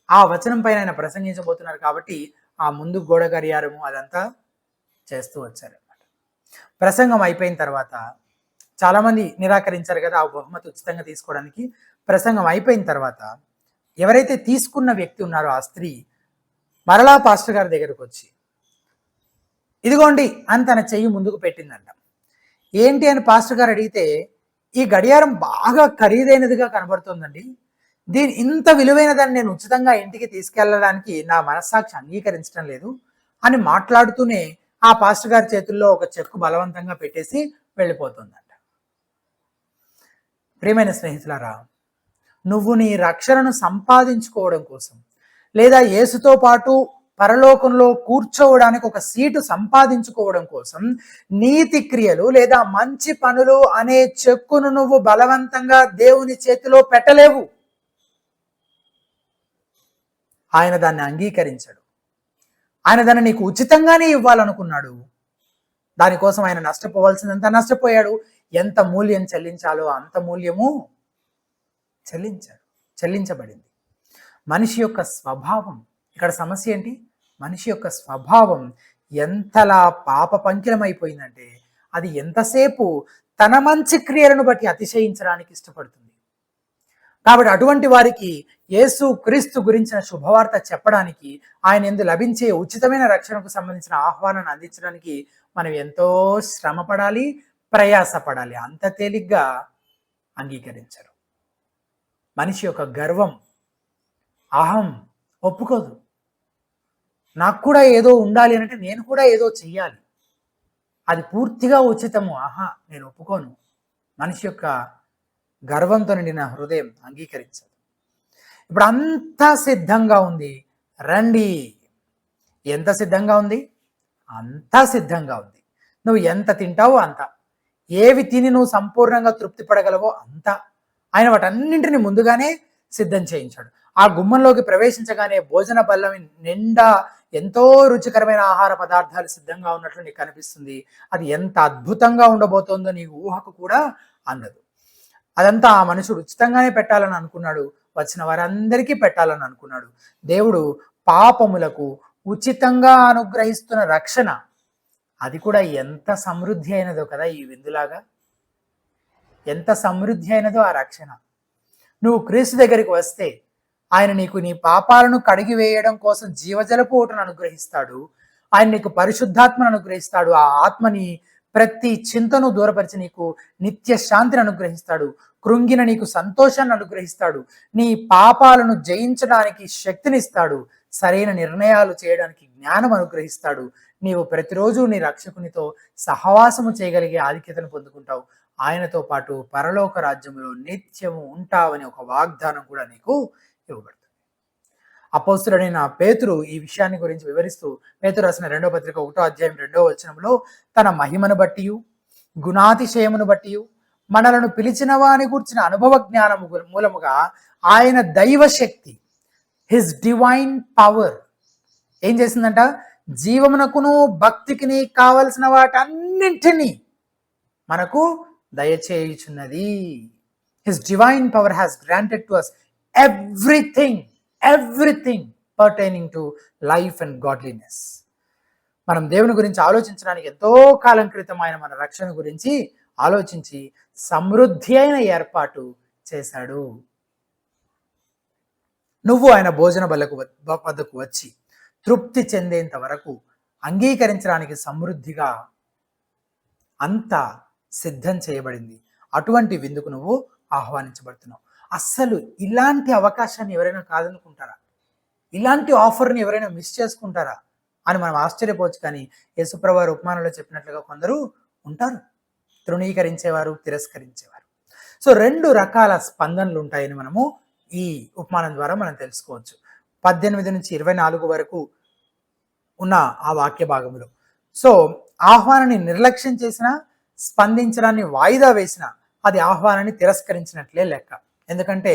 ఆ వచనం పైన ఆయన ప్రసంగించబోతున్నారు కాబట్టి ఆ ముందు గోడ గడియారము అదంతా చేస్తూ వచ్చారన్నమాట. ప్రసంగం అయిపోయిన తర్వాత చాలామంది నిరాకరించారు కదా ఆ బహుమతి ఉచితంగా తీసుకోవడానికి. ప్రసంగం అయిపోయిన తర్వాత ఎవరైతే తీసుకున్న వ్యక్తి ఉన్నారో ఆ స్త్రీ మరలా పాస్టర్ గారి దగ్గరకు వచ్చి ఇదిగోండి అని తన చెయ్యి ముందుకు పెట్టిందంట. ఏంటి అని పాస్టర్ గారు అడిగితే, ఈ గడియారం బాగా ఖరీదైనదిగా కనబడుతుందండి, దీని ఇంత విలువైనదని నేను ఉచితంగా ఇంటికి తీసుకెళ్ళడానికి నా మనస్సాక్షి అంగీకరించడం లేదు అని మాట్లాడుతూనే ఆ పాస్టర్ గారి చేతుల్లో ఒక చెక్కు బలవంతంగా పెట్టేసి వెళ్ళిపోతుందంట. ప్రియమైన స్నేహితులారా, నువ్వు నీ రక్షణను సంపాదించుకోవడం కోసం, లేదా యేసుతో పాటు పరలోకంలో కూర్చోవడానికి ఒక సీటు సంపాదించుకోవడం కోసం నీతి క్రియలు లేదా మంచి పనులు అనే చెక్కును నువ్వు బలవంతంగా దేవుని చేతిలో పెట్టలేవు. ఆయన దాన్ని అంగీకరించాడు. ఆయన దాన్ని నీకు ఉచితంగానే ఇవ్వాలనుకున్నాడు. దానికోసం ఆయన నష్టపోవాల్సిందంతా నష్టపోయాడు. ఎంత మూల్యం చెల్లించాలో అంత మూల్యము చెల్లించబడింది. మనిషి యొక్క స్వభావం, ఇక్కడ సమస్య ఏంటి? మనిషి యొక్క స్వభావం ఎంతలా పాప పంకిలమైపోయిందంటే అది ఎంతసేపు తన మంచి క్రియలను బట్టి అతిశయించడానికి ఇష్టపడుతుంది. కాబట్టి అటువంటి వారికి యేసు క్రీస్తు గురించిన శుభవార్త చెప్పడానికి, ఆయన యందు లభించే ఉచితమైన రక్షణకు సంబంధించిన ఆహ్వానాన్ని అందించడానికి మనం ఎంతో శ్రమపడాలి, ప్రయాసపడాలి. అంత తేలిగ్గా అంగీకరించరు. మనిషి యొక్క గర్వం, అహం ఒప్పుకోదు. నాకు కూడా ఏదో ఉండాలి అంటే నేను కూడా ఏదో చెయ్యాలి, అది పూర్తిగా ఉచితము, ఆహా నేను ఒప్పుకోను. మనిషి యొక్క గర్వంతో నిండిన హృదయం అంగీకరించదు. ఇప్పుడు అంతా సిద్ధంగా ఉంది, రండి. ఎంత సిద్ధంగా ఉంది? అంతా సిద్ధంగా ఉంది. నువ్వు ఎంత తింటావో అంత, ఏవి తిని నువ్వు సంపూర్ణంగా తృప్తి పడగలవో అంత ఆయన వాటన్నింటిని ముందుగానే సిద్ధం చేయించాడు. ఆ గుమ్మంలోకి ప్రవేశించగానే భోజన బల్లం నిండా ఎంతో రుచికరమైన ఆహార పదార్థాలు సిద్ధంగా ఉన్నట్లు నీకు కనిపిస్తుంది. అది ఎంత అద్భుతంగా ఉండబోతోందో నీ ఊహకు కూడా అందదు. అదంతా ఆ మనుషుడు ఉచితంగానే పెట్టాలని అనుకున్నాడు, వచ్చిన వారందరికీ పెట్టాలని అనుకున్నాడు. దేవుడు పాపములకు ఉచితంగా అనుగ్రహిస్తున్న రక్షణ, అది కూడా ఎంత సమృద్ధి అయినదో కదా ఈ విందులాగా. ఎంత సమృద్ధి అయినదో ఆ రక్షణ. నువ్వు క్రీస్తు దగ్గరికి వస్తే ఆయన నీకు నీ పాపాలను కడిగి వేయడం కోసం జీవజలపు ఊటను అనుగ్రహిస్తాడు. ఆయన నీకు పరిశుద్ధాత్మను అనుగ్రహిస్తాడు. ఆ ఆత్మని ప్రతి చింతను దూరపరిచి నీకు నిత్య శాంతిని అనుగ్రహిస్తాడు. కృంగిన నీకు సంతోషాన్ని అనుగ్రహిస్తాడు. నీ పాపాలను జయించడానికి శక్తినిస్తాడు. సరైన నిర్ణయాలు చేయడానికి జ్ఞానం అనుగ్రహిస్తాడు. నీవు ప్రతిరోజు నీ రక్షకునితో సహవాసము చేయగలిగే ఆధిక్యతను పొందుకుంటావు. ఆయనతో పాటు పరలోక రాజ్యంలో నిత్యము ఉంటావని ఒక వాగ్దానం కూడా నీకు ఇవ్వబడుతుంది. అపోస్తుడైన పేతురు ఈ విషయాన్ని గురించి వివరిస్తూ, పేతురు రాసిన 2వ పత్రిక 1వ అధ్యాయం 2వ వచనంలో, తన మహిమను బట్టి గుణాతిశయమును బట్టి మనలను పిలిచిన వాని కూర్చిన అనుభవ జ్ఞానము మూలముగా ఆయన దైవ శక్తి, హిస్ డివైన్ పవర్ ఏం చేసిందంట? జీవమునకును భక్తికిని కావలసిన వాటన్నింటినీ మనకు దయచేయుచున్నది. His divine power has granted to us everything pertaining to life and godliness. మనం దేవుని గురించి ఆలోచించడానికి ఎంతో కాలం క్రితం ఆయన మన రక్షణ గురించి ఆలోచించి సమృద్ధి అయిన ఏర్పాటు చేశాడు. నువ్వు ఆయన భోజన వద్దకు వచ్చి తృప్తి చెందేంత వరకు అంగీకరించడానికి సమృద్ధిగా అంతా సిద్ధం చేయబడింది. అటువంటి విందుకు నువ్వు ఆహ్వానించబడుతున్నావు. అస్సలు ఇలాంటి అవకాశాన్ని ఎవరైనా కాదనుకుంటారా? ఇలాంటి ఆఫర్ని ఎవరైనా మిస్ చేసుకుంటారా అని మనం ఆశ్చర్యపోవచ్చు. కానీ యేసుప్రభు వారు ఉపమానంలో చెప్పినట్లుగా కొందరు ఉంటారు, తృణీకరించేవారు, తిరస్కరించేవారు. సో 2 రకాల స్పందనలు ఉంటాయని మనము ఈ ఉపమానం ద్వారా మనం తెలుసుకోవచ్చు. 18 నుంచి 24 వరకు ఉన్న ఆ వాక్య భాగంలో, సో ఆహ్వానాన్ని నిర్లక్ష్యం చేసిన, స్పందించడాన్ని వాయిదా వేసిన, అది ఆహ్వానాన్ని తిరస్కరించినట్లే లెక్క. ఎందుకంటే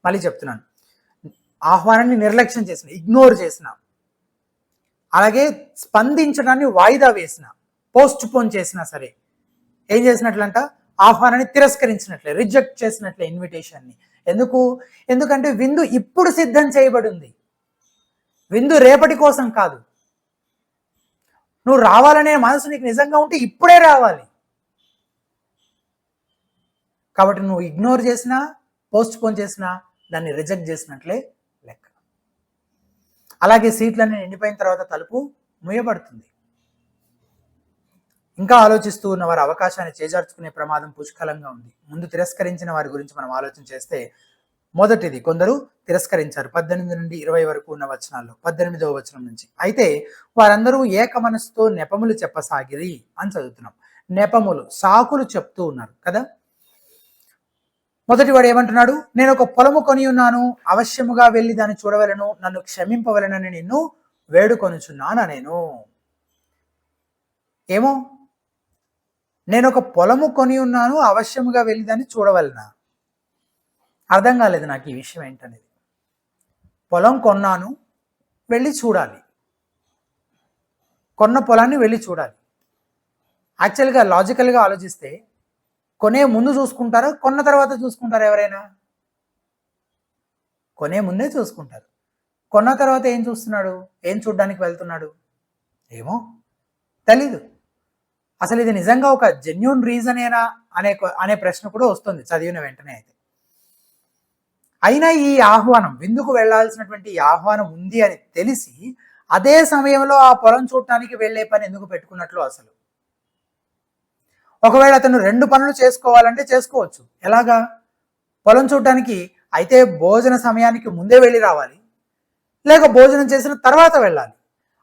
మళ్ళీ చెప్తున్నాను, ఆహ్వానాన్ని నిర్లక్ష్యం చేసిన, ఇగ్నోర్ చేసిన, అలాగే స్పందించడాన్ని వాయిదా వేసిన, పోస్ట్ పోన్ చేసినా సరే ఏం చేసినట్లంట? ఆహ్వానాన్ని తిరస్కరించినట్లే, రిజెక్ట్ చేసినట్లే ఇన్విటేషన్ని. ఎందుకంటే విందు ఇప్పుడు సిద్ధం చేయబడి ఉంది. విందు రేపటి కోసం కాదు. నువ్వు రావాలనే మనసు నీకు నిజంగా ఉంటే ఇప్పుడే రావాలి. కాబట్టి నువ్వు ఇగ్నోర్ చేసినా, పోస్ట్ పోన్ చేసినా దాన్ని రిజెక్ట్ చేసినట్లే లెక్క. అలాగే సీట్లన్నీ నిండిపోయిన తర్వాత తలుపు మూయబడుతుంది. ఇంకా ఆలోచిస్తూ ఉన్న వారి అవకాశాన్ని చేజార్చుకునే ప్రమాదం పుష్కలంగా ఉంది. ముందు తిరస్కరించిన వారి గురించి మనం ఆలోచన చేస్తే, మొదటిది కొందరు తిరస్కరించారు. 18 నుండి 20 వరకు ఉన్న వచనాల్లో 18వ వచనం నుంచి, అయితే వారందరూ ఏక మనసుతో నెపములు చెప్పసాగిరి అని చదువుతున్నాం. నెపములు, సాకులు చెప్తూ ఉన్నారు కదా. మొదటి వాడు ఏమంటున్నాడు? నేను ఒక పొలము కొని ఉన్నాను, అవశ్యముగా వెళ్ళి దాన్ని చూడవలను, నన్ను క్షమింపవలనని నిన్ను వేడుకొనుచున్నాను. ఏమో, నేను ఒక పొలము కొని ఉన్నాను, అవశ్యముగా వెళ్ళి దాన్ని చూడవలనా? అర్థం కాలేదు నాకు ఈ విషయం ఏంటనేది. పొలం కొన్నాను, వెళ్ళి చూడాలి. కొన్న పొలాన్ని వెళ్ళి చూడాలి. యాక్చువల్గా లాజికల్గా ఆలోచిస్తే కొనే ముందు చూసుకుంటారా, కొన్న తర్వాత చూసుకుంటారా ఎవరైనా? కొనే ముందే చూసుకుంటారు. కొన్న తర్వాత ఏం చూస్తున్నాడు, ఏం చూడడానికి వెళ్తున్నాడు ఏమో తెలీదు. అసలు ఇది నిజంగా ఒక జెన్యూన్ రీజనేనా అనే ప్రశ్న కూడా వస్తుంది చదివిన వెంటనే. అయితే అయినా ఈ ఆహ్వానం, విందుకు వెళ్ళాల్సినటువంటి ఈ ఆహ్వానం ఉంది అని తెలిసి అదే సమయంలో ఆ పొలం చూడటానికి వెళ్ళే పని ఎందుకు పెట్టుకున్నట్లు అసలు? ఒకవేళ అతను 2 పనులు చేసుకోవాలంటే చేసుకోవచ్చు. ఎలాగా? పొలం చూడటానికి అయితే భోజన సమయానికి ముందే వెళ్ళి రావాలి, లేక భోజనం చేసిన తర్వాత వెళ్ళాలి.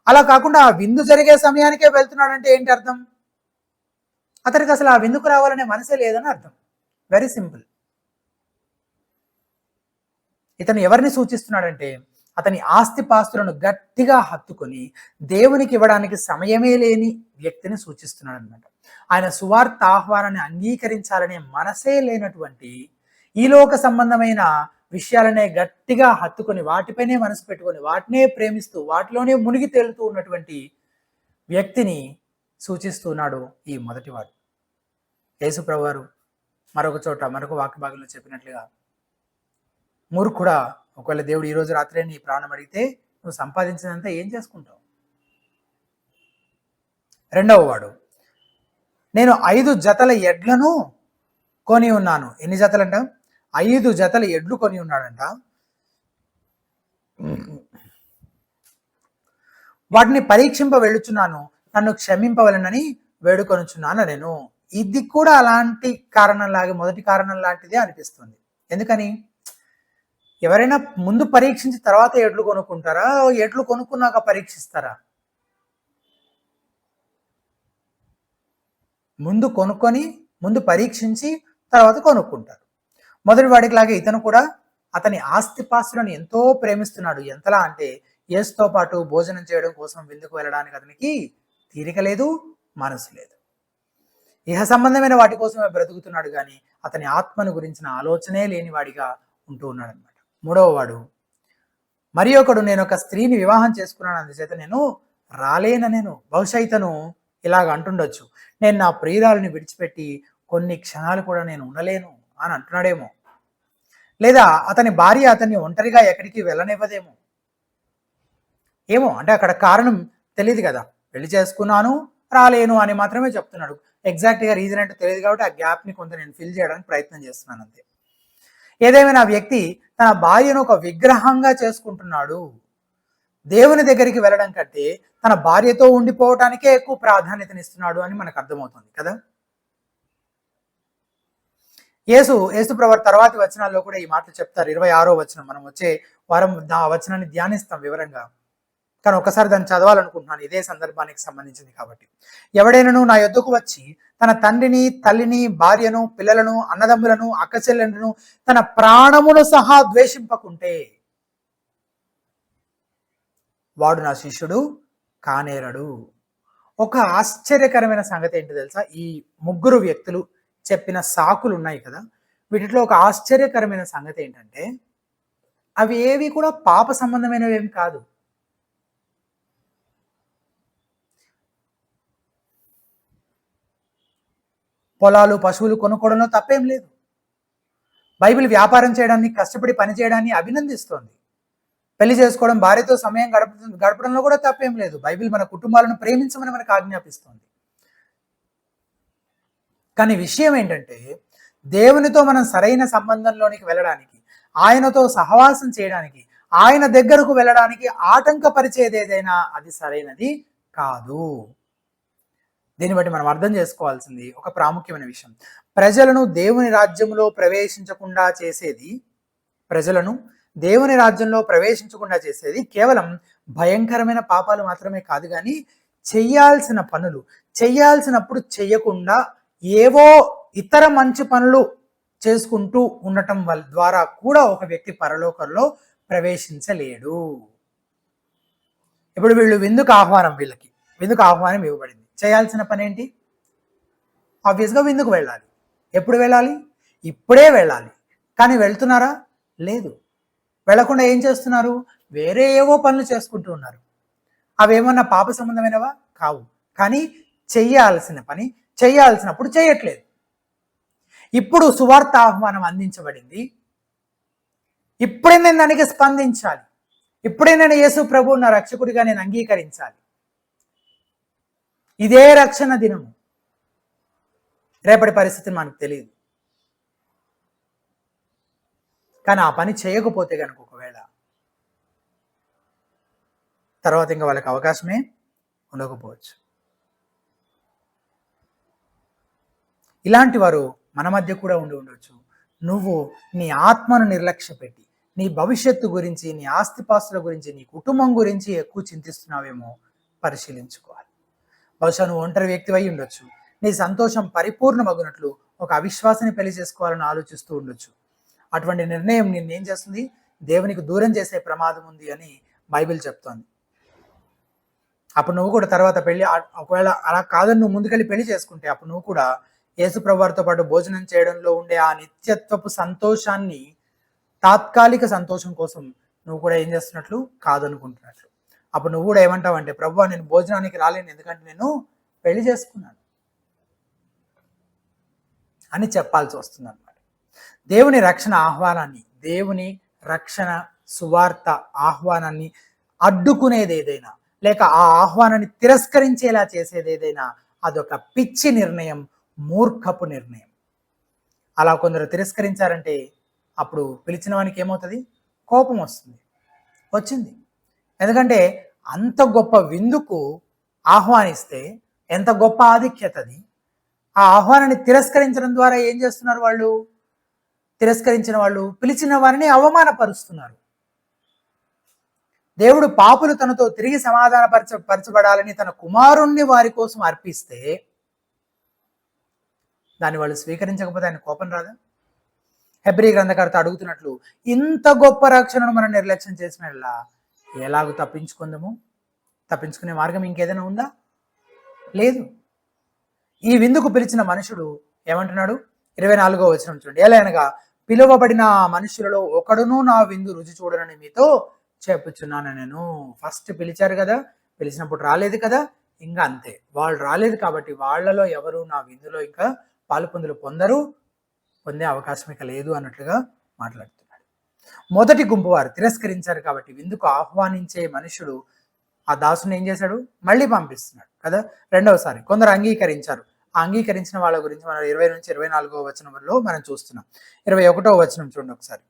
అలా కాకుండా ఆ విందు జరిగే సమయానికే వెళ్తున్నాడంటే ఏంటి అర్థం? అతనికి అసలు ఆ విందుకు రావాలనే మనసే లేదని అర్థం. Very simple. ఇతను ఎవరిని సూచిస్తున్నాడంటే అతని ఆస్తిపాస్తులను గట్టిగా హత్తుకొని దేవునికి ఇవ్వడానికి సమయమే లేని వ్యక్తిని సూచిస్తున్నాడు అనమాట. ఆయన సువార్త ఆహ్వానాన్ని అంగీకరించాలనే మనసే లేనటువంటి, ఈ లోక సంబంధమైన విషయాలనే గట్టిగా హత్తుకొని వాటిపైనే మనసు పెట్టుకొని వాటినే ప్రేమిస్తూ వాటిలోనే మునిగి తేలుతూ ఉన్నటువంటి వ్యక్తిని సూచిస్తున్నాడు ఈ మొదటివాడు. యేసు ప్రభువారు మరొక చోట మరొక వాక్య భాగంలో చెప్పినట్లుగా, మూర్ఖుడా, ఒకవేళ దేవుడు ఈరోజు రాత్రే నీ ప్రాణం అడిగితే నువ్వు సంపాదించినంత ఏం చేసుకుంటావు? రెండవ వాడు, నేను 5 జతల ఎడ్లను కొని ఉన్నాను. ఎన్ని జతలంట? 5 జతల ఎడ్లు కొని ఉన్నాడంట. వాటిని పరీక్షింప వెళ్ళుచున్నాను, నన్ను క్షమింపవలనని వేడుకొనుచున్నాను నేను. ఇది కూడా అలాంటి కారణంలాగే, మొదటి కారణం లాంటిదే అనిపిస్తుంది. ఎందుకని? ఎవరైనా ముందు పరీక్షించి తర్వాత ఎడ్లు కొనుక్కుంటారా? ఎడ్లు కొనుక్కున్నాక పరీక్షిస్తారా? ముందు కొనుక్కొని, ముందు పరీక్షించి తర్వాత కొనుక్కుంటారు. మొదటి వాడికి లాగే ఇతను కూడా అతని ఆస్తిపాస్తులను ఎంతో ప్రేమిస్తున్నాడు. ఎంతలా అంటే యేసుతో పాటు భోజనం చేయడం కోసం విందుకు వెళ్ళడానికి అతనికి తీరిక లేదు, మనసు లేదు. ఇహ సంబంధమైన వాటి కోసమే బ్రతుకుతున్నాడు కానీ అతని ఆత్మను గురించిన ఆలోచనే లేని వాడిగా ఉంటూ ఉన్నాడు అనమాట. మూడవ వాడు, మరి ఒకడు, నేను ఒక స్త్రీని వివాహం చేసుకున్నాను, అందుచేత నేను రాలేననేను. బహుశా ఇతను ఇలాగ అంటుండొచ్చు, నేను నా ప్రియురాలని విడిచిపెట్టి కొన్ని క్షణాలు కూడా నేను ఉండలేను అని అంటున్నాడేమో. లేదా అతని భార్య అతన్ని ఒంటరిగా ఎక్కడికి వెళ్ళనివ్వదేమో. ఏమో, అంటే అక్కడ కారణం తెలియదు కదా. పెళ్లి చేసుకున్నాను, రాలేను అని మాత్రమే చెప్తున్నాడు. ఎగ్జాక్ట్గా రీజన్ అంటే తెలియదు కాబట్టి ఆ గ్యాప్ని కొంత నేను ఫిల్ చేయడానికి ప్రయత్నం చేస్తున్నాను అంతే. ఏదేమైనా ఆ వ్యక్తి తన భార్యను ఒక విగ్రహంగా చేసుకుంటున్నాడు. దేవుని దగ్గరికి వెళ్ళడం కంటే తన భార్యతో ఉండిపోవటానికే ఎక్కువ ప్రాధాన్యతనిస్తున్నాడు అని మనకు అర్థమవుతుంది కదా. యేసు ప్రభు తర్వాతి వచనాల్లో కూడా ఈ మాటలు చెప్తారు. 26వ వచనం, మనం వచ్చే వారం ఆ వచనాన్ని ధ్యానిస్తాం వివరంగా, కానీ ఒకసారి దాన్ని చదవాలనుకుంటున్నాను, ఇదే సందర్భానికి సంబంధించింది కాబట్టి. ఎవడైనను నా యొద్దకు వచ్చి తన తండ్రిని, తల్లిని, భార్యను, పిల్లలను, అన్నదమ్ములను, అక్కచెల్లెలను, తన ప్రాణమును సహా ద్వేషింపకుంటే వాడు నా శిష్యుడు కానేరడు. ఒక ఆశ్చర్యకరమైన సంగతి ఏంటి తెలుసా? ఈ ముగ్గురు వ్యక్తులు చెప్పిన సాకులు ఉన్నాయి కదా, వీటిలో ఒక ఆశ్చర్యకరమైన సంగతి ఏంటంటే అవి ఏవి కూడా పాప సంబంధమైనవి ఏమి కాదు. పొలాలు, పశువులు కొనుక్కోవడంలో తప్పేం లేదు. బైబిల్ వ్యాపారం చేయడాన్ని, కష్టపడి పని చేయడాన్ని అభినందిస్తోంది. పెళ్లి చేసుకోవడం, భార్యతో సమయం గడపడంలో కూడా తప్పేం లేదు. బైబిల్ మన కుటుంబాలను ప్రేమించమని మనకు ఆజ్ఞాపిస్తోంది. కానీ విషయం ఏంటంటే దేవునితో మనం సరైన సంబంధంలోనికి వెళ్ళడానికి, ఆయనతో సహవాసం చేయడానికి, ఆయన దగ్గరకు వెళ్ళడానికి ఆటంకపరిచేది ఏదైనా అది సరైనది కాదు. దీన్ని బట్టి మనం అర్థం చేసుకోవాల్సింది ఒక ప్రాముఖ్యమైన విషయం. ప్రజలను దేవుని రాజ్యంలో ప్రవేశించకుండా చేసేది కేవలం భయంకరమైన పాపాలు మాత్రమే కాదు, కానీ చెయ్యాల్సిన పనులు చెయ్యాల్సినప్పుడు చెయ్యకుండా ఏవో ఇతర మంచి పనులు చేసుకుంటూ ఉండటం ద్వారా కూడా ఒక వ్యక్తి పరలోకంలో ప్రవేశించలేడు. ఇప్పుడు వీళ్ళకి విందుకు ఆహ్వానం ఇవ్వబడింది. చేయాల్సిన పని ఏంటి? ఆబ్వియస్గా విందుకు వెళ్ళాలి. ఎప్పుడు వెళ్ళాలి? ఇప్పుడే వెళ్ళాలి. కానీ వెళ్తున్నారా? లేదు. వెళ్లకుండా ఏం చేస్తున్నారు? వేరే ఏవో పనులు చేసుకుంటూ ఉన్నారు. అవేమన్నా పాప సంబంధమైనవా? కావు. కానీ చెయ్యాల్సిన పని చెయ్యాల్సినప్పుడు చేయట్లేదు. ఇప్పుడు సువార్త ఆహ్వానం అందించబడింది, ఇప్పుడే నేను దానికి స్పందించాలి. ఇప్పుడే నేను యేసు ప్రభువు నా రక్షకుడిగా నేను అంగీకరించాలి. ఇదే రక్షణ దినము. రేపటి పరిస్థితి మనకు తెలియదు. కానీ ఆ పని చేయకపోతే కనుక ఒకవేళ తర్వాత ఇంకా వాళ్ళకి అవకాశమే ఉండకపోవచ్చు. ఇలాంటి వారు మన మధ్య కూడా ఉండి ఉండొచ్చు. నువ్వు నీ ఆత్మను నిర్లక్ష్య పెట్టి, నీ భవిష్యత్తు గురించి, నీ ఆస్తిపాస్తుల గురించి, నీ కుటుంబం గురించి ఎక్కువ చింతిస్తున్నావేమో పరిశీలించుకోవాలి. బహుశా నువ్వు ఒంటరి వ్యక్తివై ఉండొచ్చు. నీ సంతోషం పరిపూర్ణమగునట్లు ఒక అవిశ్వాసిని పెళ్లి చేసుకోవాలని ఆలోచిస్తూ ఉండొచ్చు. అటువంటి నిర్ణయం నిన్నేం చేస్తుంది? దేవునికి దూరం చేసే ప్రమాదం ఉంది అని బైబిల్ చెప్తోంది. అప్పుడు నువ్వు కూడా తర్వాత పెళ్లి, ఒకవేళ అలా కాదని నువ్వు ముందుకెళ్ళి పెళ్లి చేసుకుంటే అప్పుడు నువ్వు కూడా యేసుప్రభు వారితో పాటు భోజనం చేయడంలో ఉండే ఆ నిత్యత్వపు సంతోషాన్ని తాత్కాలిక సంతోషం కోసం నువ్వు కూడా ఏం చేస్తున్నట్లు కాదనుకుంటున్నట్లు. అప్పుడు నువ్వు కూడా ఏమంటావు అంటే, ప్రభువా నేను భోజనానికి రాలేను ఎందుకంటే నేను పెళ్లి చేసుకున్నాను అని చెప్పాల్సి వస్తుంది అనమాట. దేవుని రక్షణ ఆహ్వానాన్ని, దేవుని రక్షణ సువార్త ఆహ్వానాన్ని అడ్డుకునేది ఏదైనా, లేక ఆ ఆహ్వానాన్ని తిరస్కరించేలా చేసేది ఏదైనా, అదొక పిచ్చి నిర్ణయం, మూర్ఖపు నిర్ణయం. అలా కొందరు తిరస్కరించారంటే అప్పుడు పిలిచిన వానికి ఏమవుతుంది? కోపం వస్తుంది. వచ్చింది. ఎందుకంటే అంత గొప్ప విందుకు ఆహ్వానిస్తే ఎంత గొప్ప ఆధిక్యత అది. ఆ ఆహ్వానాన్ని తిరస్కరించడం ద్వారా ఏం చేస్తున్నారు వాళ్ళు? తిరస్కరించిన వాళ్ళు పిలిచిన వారిని అవమానపరుస్తున్నారు. దేవుడు పాపులు తనతో తిరిగి పరచబడాలని తన కుమారుణ్ణి వారి కోసం అర్పిస్తే దాన్ని వాళ్ళు స్వీకరించకపోతే ఆయన కోపం రాదా? హెబ్రీ గ్రంథకర్త అడుగుతున్నట్లు, ఇంత గొప్ప రక్షణను మనం నిర్లక్ష్యం చేసిన ఎలాగూ తప్పించుకుందాము? తప్పించుకునే మార్గం ఇంకేదైనా ఉందా? లేదు. ఈ విందుకు పిలిచిన మనుషుడు ఏమంటున్నాడు? 24వ వచనం చూడండి. ఎలా అనగా, పిలువబడిన మనుషులలో ఒకడును నా విందు రుచి చూడనని మీతో చెప్పుచున్నాను నేను. ఫస్ట్ పిలిచారు కదా, పిలిచినప్పుడు రాలేదు కదా, ఇంకా అంతే. వాళ్ళు రాలేదు కాబట్టి వాళ్ళలో ఎవరు నా విందులో ఇంకా పాలుపొందులు పొందే అవకాశం ఇక లేదు అన్నట్లుగా మాట్లాడుతున్నాడు. మొదటి గుంపు వారు తిరస్కరించారు కాబట్టి విందుకు ఆహ్వానించే మనుషుడు ఆ దాసుని ఏం చేశాడు? మళ్ళీ పంపిస్తున్నాడు కదా. రెండవసారి కొందరు అంగీకరించారు. ఆ అంగీకరించిన వాళ్ళ గురించి మనం 20 నుంచి 24వ వచనంలో మనం చూస్తున్నాం. 21వ వచనం చూడండి ఒకసారి.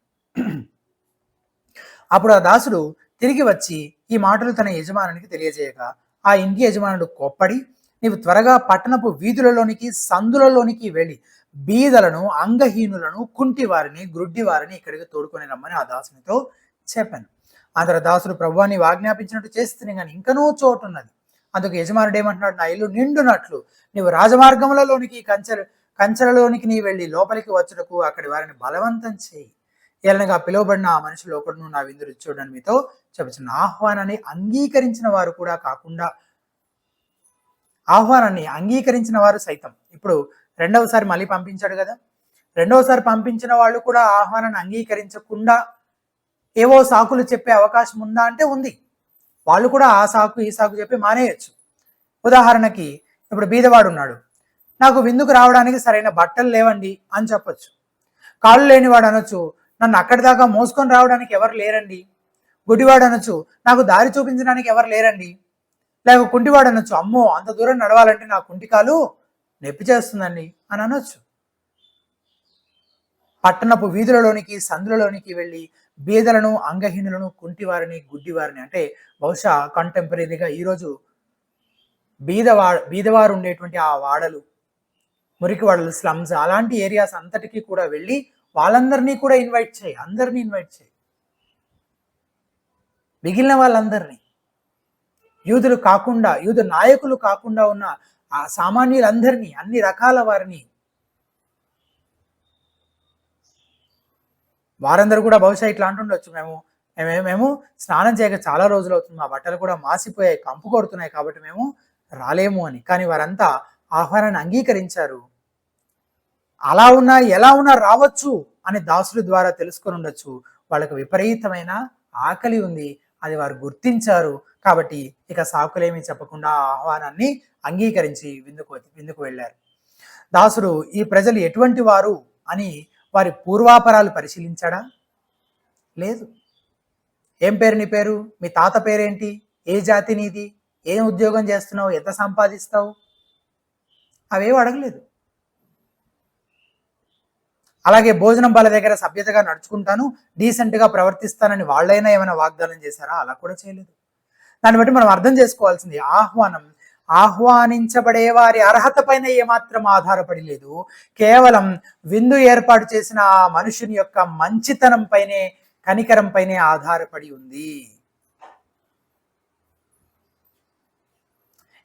అప్పుడు ఆ దాసుడు తిరిగి వచ్చి ఈ మాటలు తన యజమానునికి తెలియజేయగా ఆ ఇంటి యజమానుడు కోప్పడి, నీవు త్వరగా పట్టణపు వీధులలోనికి సందులలోనికి వెళ్ళి బీదలను, అంగహీనులను, కుంటి వారిని, గ్రుడ్డి వారిని ఇక్కడికి తోడుకొని రమ్మని ఆ దాసునితో చెప్పాను. అందరు దాసుడు, ప్రభువా నీవు ఆజ్ఞాపించినట్టు చేస్తే కానీ ఇంకనూ చోటు ఉన్నది. అందుకు యజమానుడు ఏమంటున్నాడు? నా ఇల్లు నిండునట్లు నీవు రాజమార్గములలోనికి కంచెలలోనికి నీ వెళ్ళి లోపలికి వచ్చుటకు అక్కడి వారిని బలవంతం చేయి. ఏలనగా పిలువబడిన ఆ మనుషులు ఒకడును నా విందు రుచి చూడని మీతో చెబుతున్న. ఆహ్వానాన్ని అంగీకరించిన వారు కూడా కాకుండా, ఆహ్వానాన్ని అంగీకరించిన వారు సైతం ఇప్పుడు రెండవసారి మళ్ళీ పంపించాడు కదా, రెండవసారి పంపించిన వాళ్ళు కూడా ఆహ్వానాన్ని అంగీకరించకుండా ఏవో సాకులు చెప్పే అవకాశం ఉందా అంటే ఉంది. వాళ్ళు కూడా ఆ సాకు ఈ సాకు చెప్పి మానేయచ్చు. ఉదాహరణకి ఇప్పుడు బీదవాడు ఉన్నాడు, నాకు విందుకు రావడానికి సరైన బట్టలు లేవండి అని చెప్పొచ్చు. కాళ్ళు లేనివాడు అనొచ్చు, నన్ను అక్కడి దాకా మోసుకొని రావడానికి ఎవరు లేరండి. గుడివాడు అనొచ్చు, నాకు దారి చూపించడానికి ఎవరు లేరండి. లేక కుంటివాడు అనొచ్చు, అమ్మో అంత దూరం నడవాలంటే నా కుంటికాలు నొప్పి చేస్తుందండి అని అనొచ్చు. పట్టణపు వీధులలోనికి సందులలోనికి వెళ్ళి బీదలను, అంగహీనులను, కుంటివారిని, గుడ్డివారిని, అంటే బహుశా కంటెంపరీగా ఈరోజు బీదవారు ఉండేటువంటి ఆ వాడలు, మురికి వాడలు, స్లమ్స్, అలాంటి ఏరియాస్ అంతటికీ కూడా వెళ్ళి వాళ్ళందరినీ కూడా ఇన్వైట్ చేయి. అందరినీ ఇన్వైట్ చేయి. మిగిలిన వాళ్ళందరినీ, యూదులు కాకుండా, యూదు నాయకులు కాకుండా ఉన్న ఆ సామాన్యులందరినీ, అన్ని రకాల వారిని, వారందరూ కూడా బహుశా ఇట్లా అంటుండొచ్చు, మేము స్నానం చేయక చాలా రోజులు అవుతుంది, మా బట్టలు కూడా మాసిపోయాయి, కంపు కొడుతున్నాయి కాబట్టి మేము రాలేము అని. కానీ వారంతా ఆహ్వానాన్ని అంగీకరించారు. అలా ఉన్నా ఎలా ఉన్నా రావచ్చు అని దాసుల ద్వారా తెలుసుకొని ఉండొచ్చు. వాళ్ళకు విపరీతమైన ఆకలి ఉంది, అది వారు గుర్తించారు. కాబట్టి ఇక సాకులేమీ చెప్పకుండా ఆహ్వానాన్ని అంగీకరించి విందుకు వెళ్ళారు. దాసుడు ఈ ప్రజలు ఎటువంటి వారు అని వారి పూర్వాపరాలు పరిశీలించాడా? లేదు. ఏం పేరు నీ పేరు? మీ తాత పేరేంటి? ఏ జాతి నీది? ఏం ఉద్యోగం చేస్తున్నావు? ఎంత సంపాదిస్తావు? అవేవి అడగలేదు. అలాగే భోజనం వాళ్ళ దగ్గర సభ్యతగా నడుచుకుంటాను, డీసెంట్గా ప్రవర్తిస్తానని వాళ్ళైనా ఏమైనా వాగ్దానం చేశారా? అలా కూడా చేయలేదు. దాన్ని బట్టి మనం అర్థం చేసుకోవాల్సింది, ఆహ్వానించబడే వారి అర్హత పైన ఏమాత్రం ఆధారపడి లేదు, కేవలం విందు ఏర్పాటు చేసిన ఆ మనుషుని యొక్క మంచితనం పైనే, కనికరం పైనే ఆధారపడి ఉంది.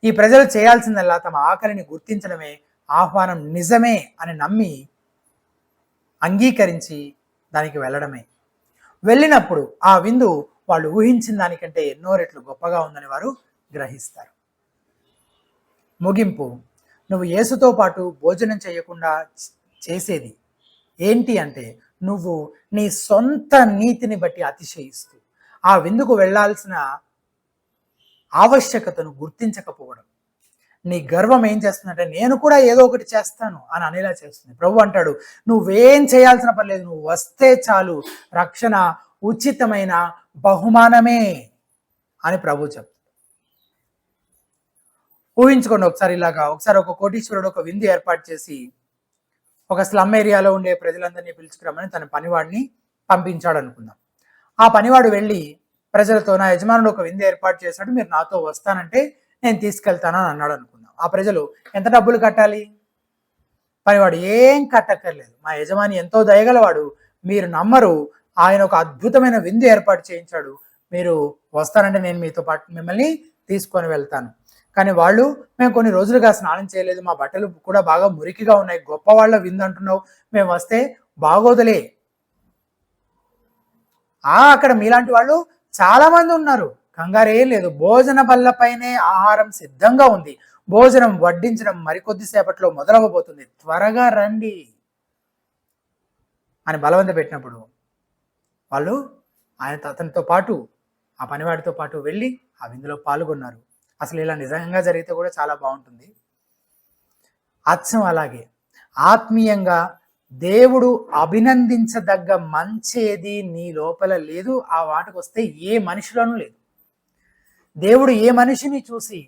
ఈ ప్రజలు చేయాల్సిందల్లా తమ ఆకలిని గుర్తించడమే, ఆహ్వానం నిజమే అని నమ్మి అంగీకరించి దానికి వెళ్ళడమే. వెళ్ళినప్పుడు ఆ విందు వాళ్ళు ఊహించిన దానికంటే ఎన్నో రెట్లు గొప్పగా ఉందని వారు గ్రహిస్తారు. ముగింపు, నువ్వు యేసుతో పాటు భోజనం చేయకుండా చేసేది ఏంటి అంటే, నువ్వు నీ సొంత నీతిని బట్టి అతిశయిస్తూ ఆ విందుకు వెళ్ళాల్సిన ఆవశ్యకతను గుర్తించకపోవడం. నీ గర్వం ఏం చేస్తుందంటే, నేను కూడా ఏదో ఒకటి చేస్తాను అని అనేలా చేస్తుంది. ప్రభు అంటాడు, నువ్వేం చేయాల్సిన పని లేదు, నువ్వు వస్తే చాలు, రక్షణ ఉచితమైన బహుమానమే అని ప్రభు చెప్తాడు. ఊహించుకోండి ఒకసారి ఇలాగా, ఒకసారి ఒక కోటీశ్వరుడు ఒక విందు ఏర్పాటు చేసి ఒక స్లమ్ ఏరియాలో ఉండే ప్రజలందరినీ పిలుచుకురమ్మని తన పనివాడిని పంపించాడు అనుకుందాం. ఆ పనివాడు వెళ్ళి ప్రజలతో, నా యజమానుడు ఒక విందు ఏర్పాటు చేశాడు, మీరు నాతో వస్తానంటే నేను తీసుకెళ్తానని అన్నాడు అనుకుందాం. ఆ ప్రజలు ఎంత డబ్బులు కట్టాలి? పనివాడు ఏం కట్టక్కర్లేదు, మా యజమాని ఎంతో దయగలవాడు, మీరు నమ్మరు, ఆయన ఒక అద్భుతమైన విందు ఏర్పాటు చేయించాడు, మీరు వస్తానంటే నేను మీతో పాటు మిమ్మల్ని తీసుకొని వెళ్తాను. కానీ వాళ్ళు, మేము కొన్ని రోజులుగా స్నానం చేయలేదు, మా బట్టలు కూడా బాగా మురికిగా ఉన్నాయి, గొప్ప వాళ్ళ విందు అంటున్నావు, మేము వస్తే బాగోదులే. అక్కడ మీలాంటి వాళ్ళు చాలా మంది ఉన్నారు, కంగారేం లేదు, భోజన బల్లపైనే ఆహారం సిద్ధంగా ఉంది, భోజనం వడ్డించడం మరికొద్దిసేపట్లో మొదలవబోతుంది, త్వరగా రండి అని బలవంత పెట్టినప్పుడు వాళ్ళు అతనితో పాటు, ఆ పనివాడితో పాటు వెళ్ళి ఆ విందులో పాల్గొన్నారు. అసలు ఇలా నిజంగా జరిగితే కూడా చాలా బాగుంటుంది. అచ్చం అలాగే ఆత్మీయంగా దేవుడు అభినందించదగ్గ మంచేది నీ లోపల లేదు, ఆ వాటికి వస్తే ఏ మనిషిలోనూ లేదు. దేవుడు ఏ మనిషిని చూసి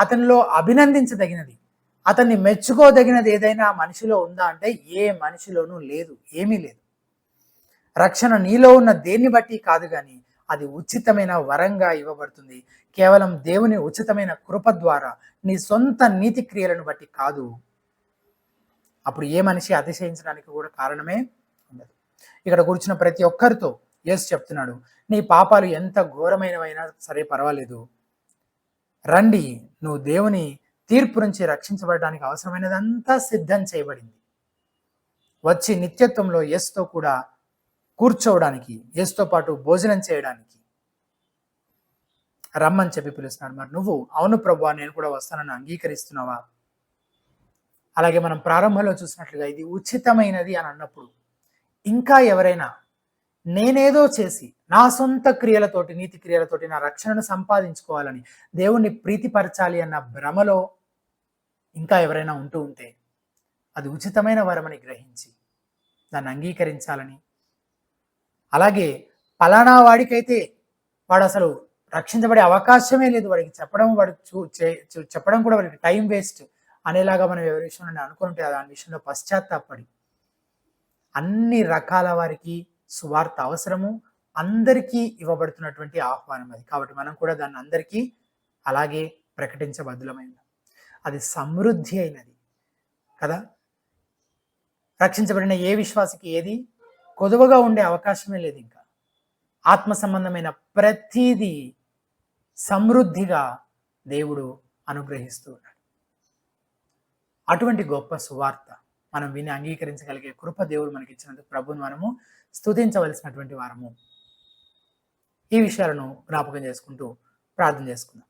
అతనిలో అభినందించదగినది, అతన్ని మెచ్చుకోదగినది ఏదైనా మనిషిలో ఉందా అంటే ఏ మనిషిలోనూ లేదు, ఏమీ లేదు. రక్షణ నీలో ఉన్న దేన్ని బట్టి కాదు, కానీ అది ఉచితమైన వరంగా ఇవ్వబడుతుంది, కేవలం దేవుని ఉచితమైన కృప ద్వారా, నీ సొంత నీతి క్రియలను బట్టి కాదు. అప్పుడు ఏ మనిషి అతిశయించడానికి కూడా కారణమే ఉండదు. ఇక్కడ కూర్చున్న ప్రతి ఒక్కరితో యేసు చెప్తున్నాడు, నీ పాపాలు ఎంత ఘోరమైనవైనా సరే పర్వాలేదు, రండి, నువ్వు దేవుని తీర్పు నుంచి రక్షించబడడానికి అవసరమైనదంతా సిద్ధం చేయబడింది, వచ్చి నిత్యత్వంలో యేసుతో కూడా కూర్చోవడానికి, యేసుతో పాటు భోజనం చేయడానికి రమ్మని చెప్పి పిలుస్తున్నాడు. మరి నువ్వు, అవును ప్రభువా నేను కూడా వస్తానని అంగీకరిస్తున్నావా? అలాగే మనం ప్రారంభంలో చూసినట్లుగా ఇది ఉచితమైనది అని అన్నప్పుడు, ఇంకా ఎవరైనా నేనేదో చేసి నా సొంత క్రియలతోటి, నీతి క్రియలతోటి నా రక్షణను సంపాదించుకోవాలని, దేవుణ్ణి ప్రీతిపరచాలి అన్న భ్రమలో ఇంకా ఎవరైనా ఉంటూ ఉంటే, అది ఉచితమైన వరమని గ్రహించి దాన్ని అంగీకరించాలని, అలాగే పలానా వాడికైతే వాడు అసలు రక్షించబడే అవకాశమే లేదు, వాడికి చెప్పడం, చెప్పడం కూడా వాడికి టైం వేస్ట్ అనేలాగా మనం ఎవరి విషయంలో అనుకుంటే దాని విషయంలో పశ్చాత్తాపడి, అన్ని రకాల వారికి సువార్త అవసరము, అందరికీ ఇవ్వబడుతున్నటువంటి ఆహ్వానం అది. కాబట్టి మనం కూడా దాన్ని అందరికీ అలాగే ప్రకటించబద్దులమైంది. అది సమృద్ధి అయినది కదా. రక్షించబడిన ఏ విశ్వాసికి ఏది కొదువగా ఉండే అవకాశమే లేదు. ఇంకా ఆత్మ సంబంధమైన ప్రతిదీ సమృద్ధిగా దేవుడు అనుగ్రహిస్తూ ఉన్నాడు. అటువంటి గొప్ప సువార్త మనం విని అంగీకరించగలిగే కృప దేవుడు మనకి ఇచ్చినందుకు ప్రభువుని మనము స్తుతించవలసినటువంటి వారము. ఈ విషయాలను జ్ఞాపకం చేసుకుంటూ ప్రార్థన చేసుకుందాం.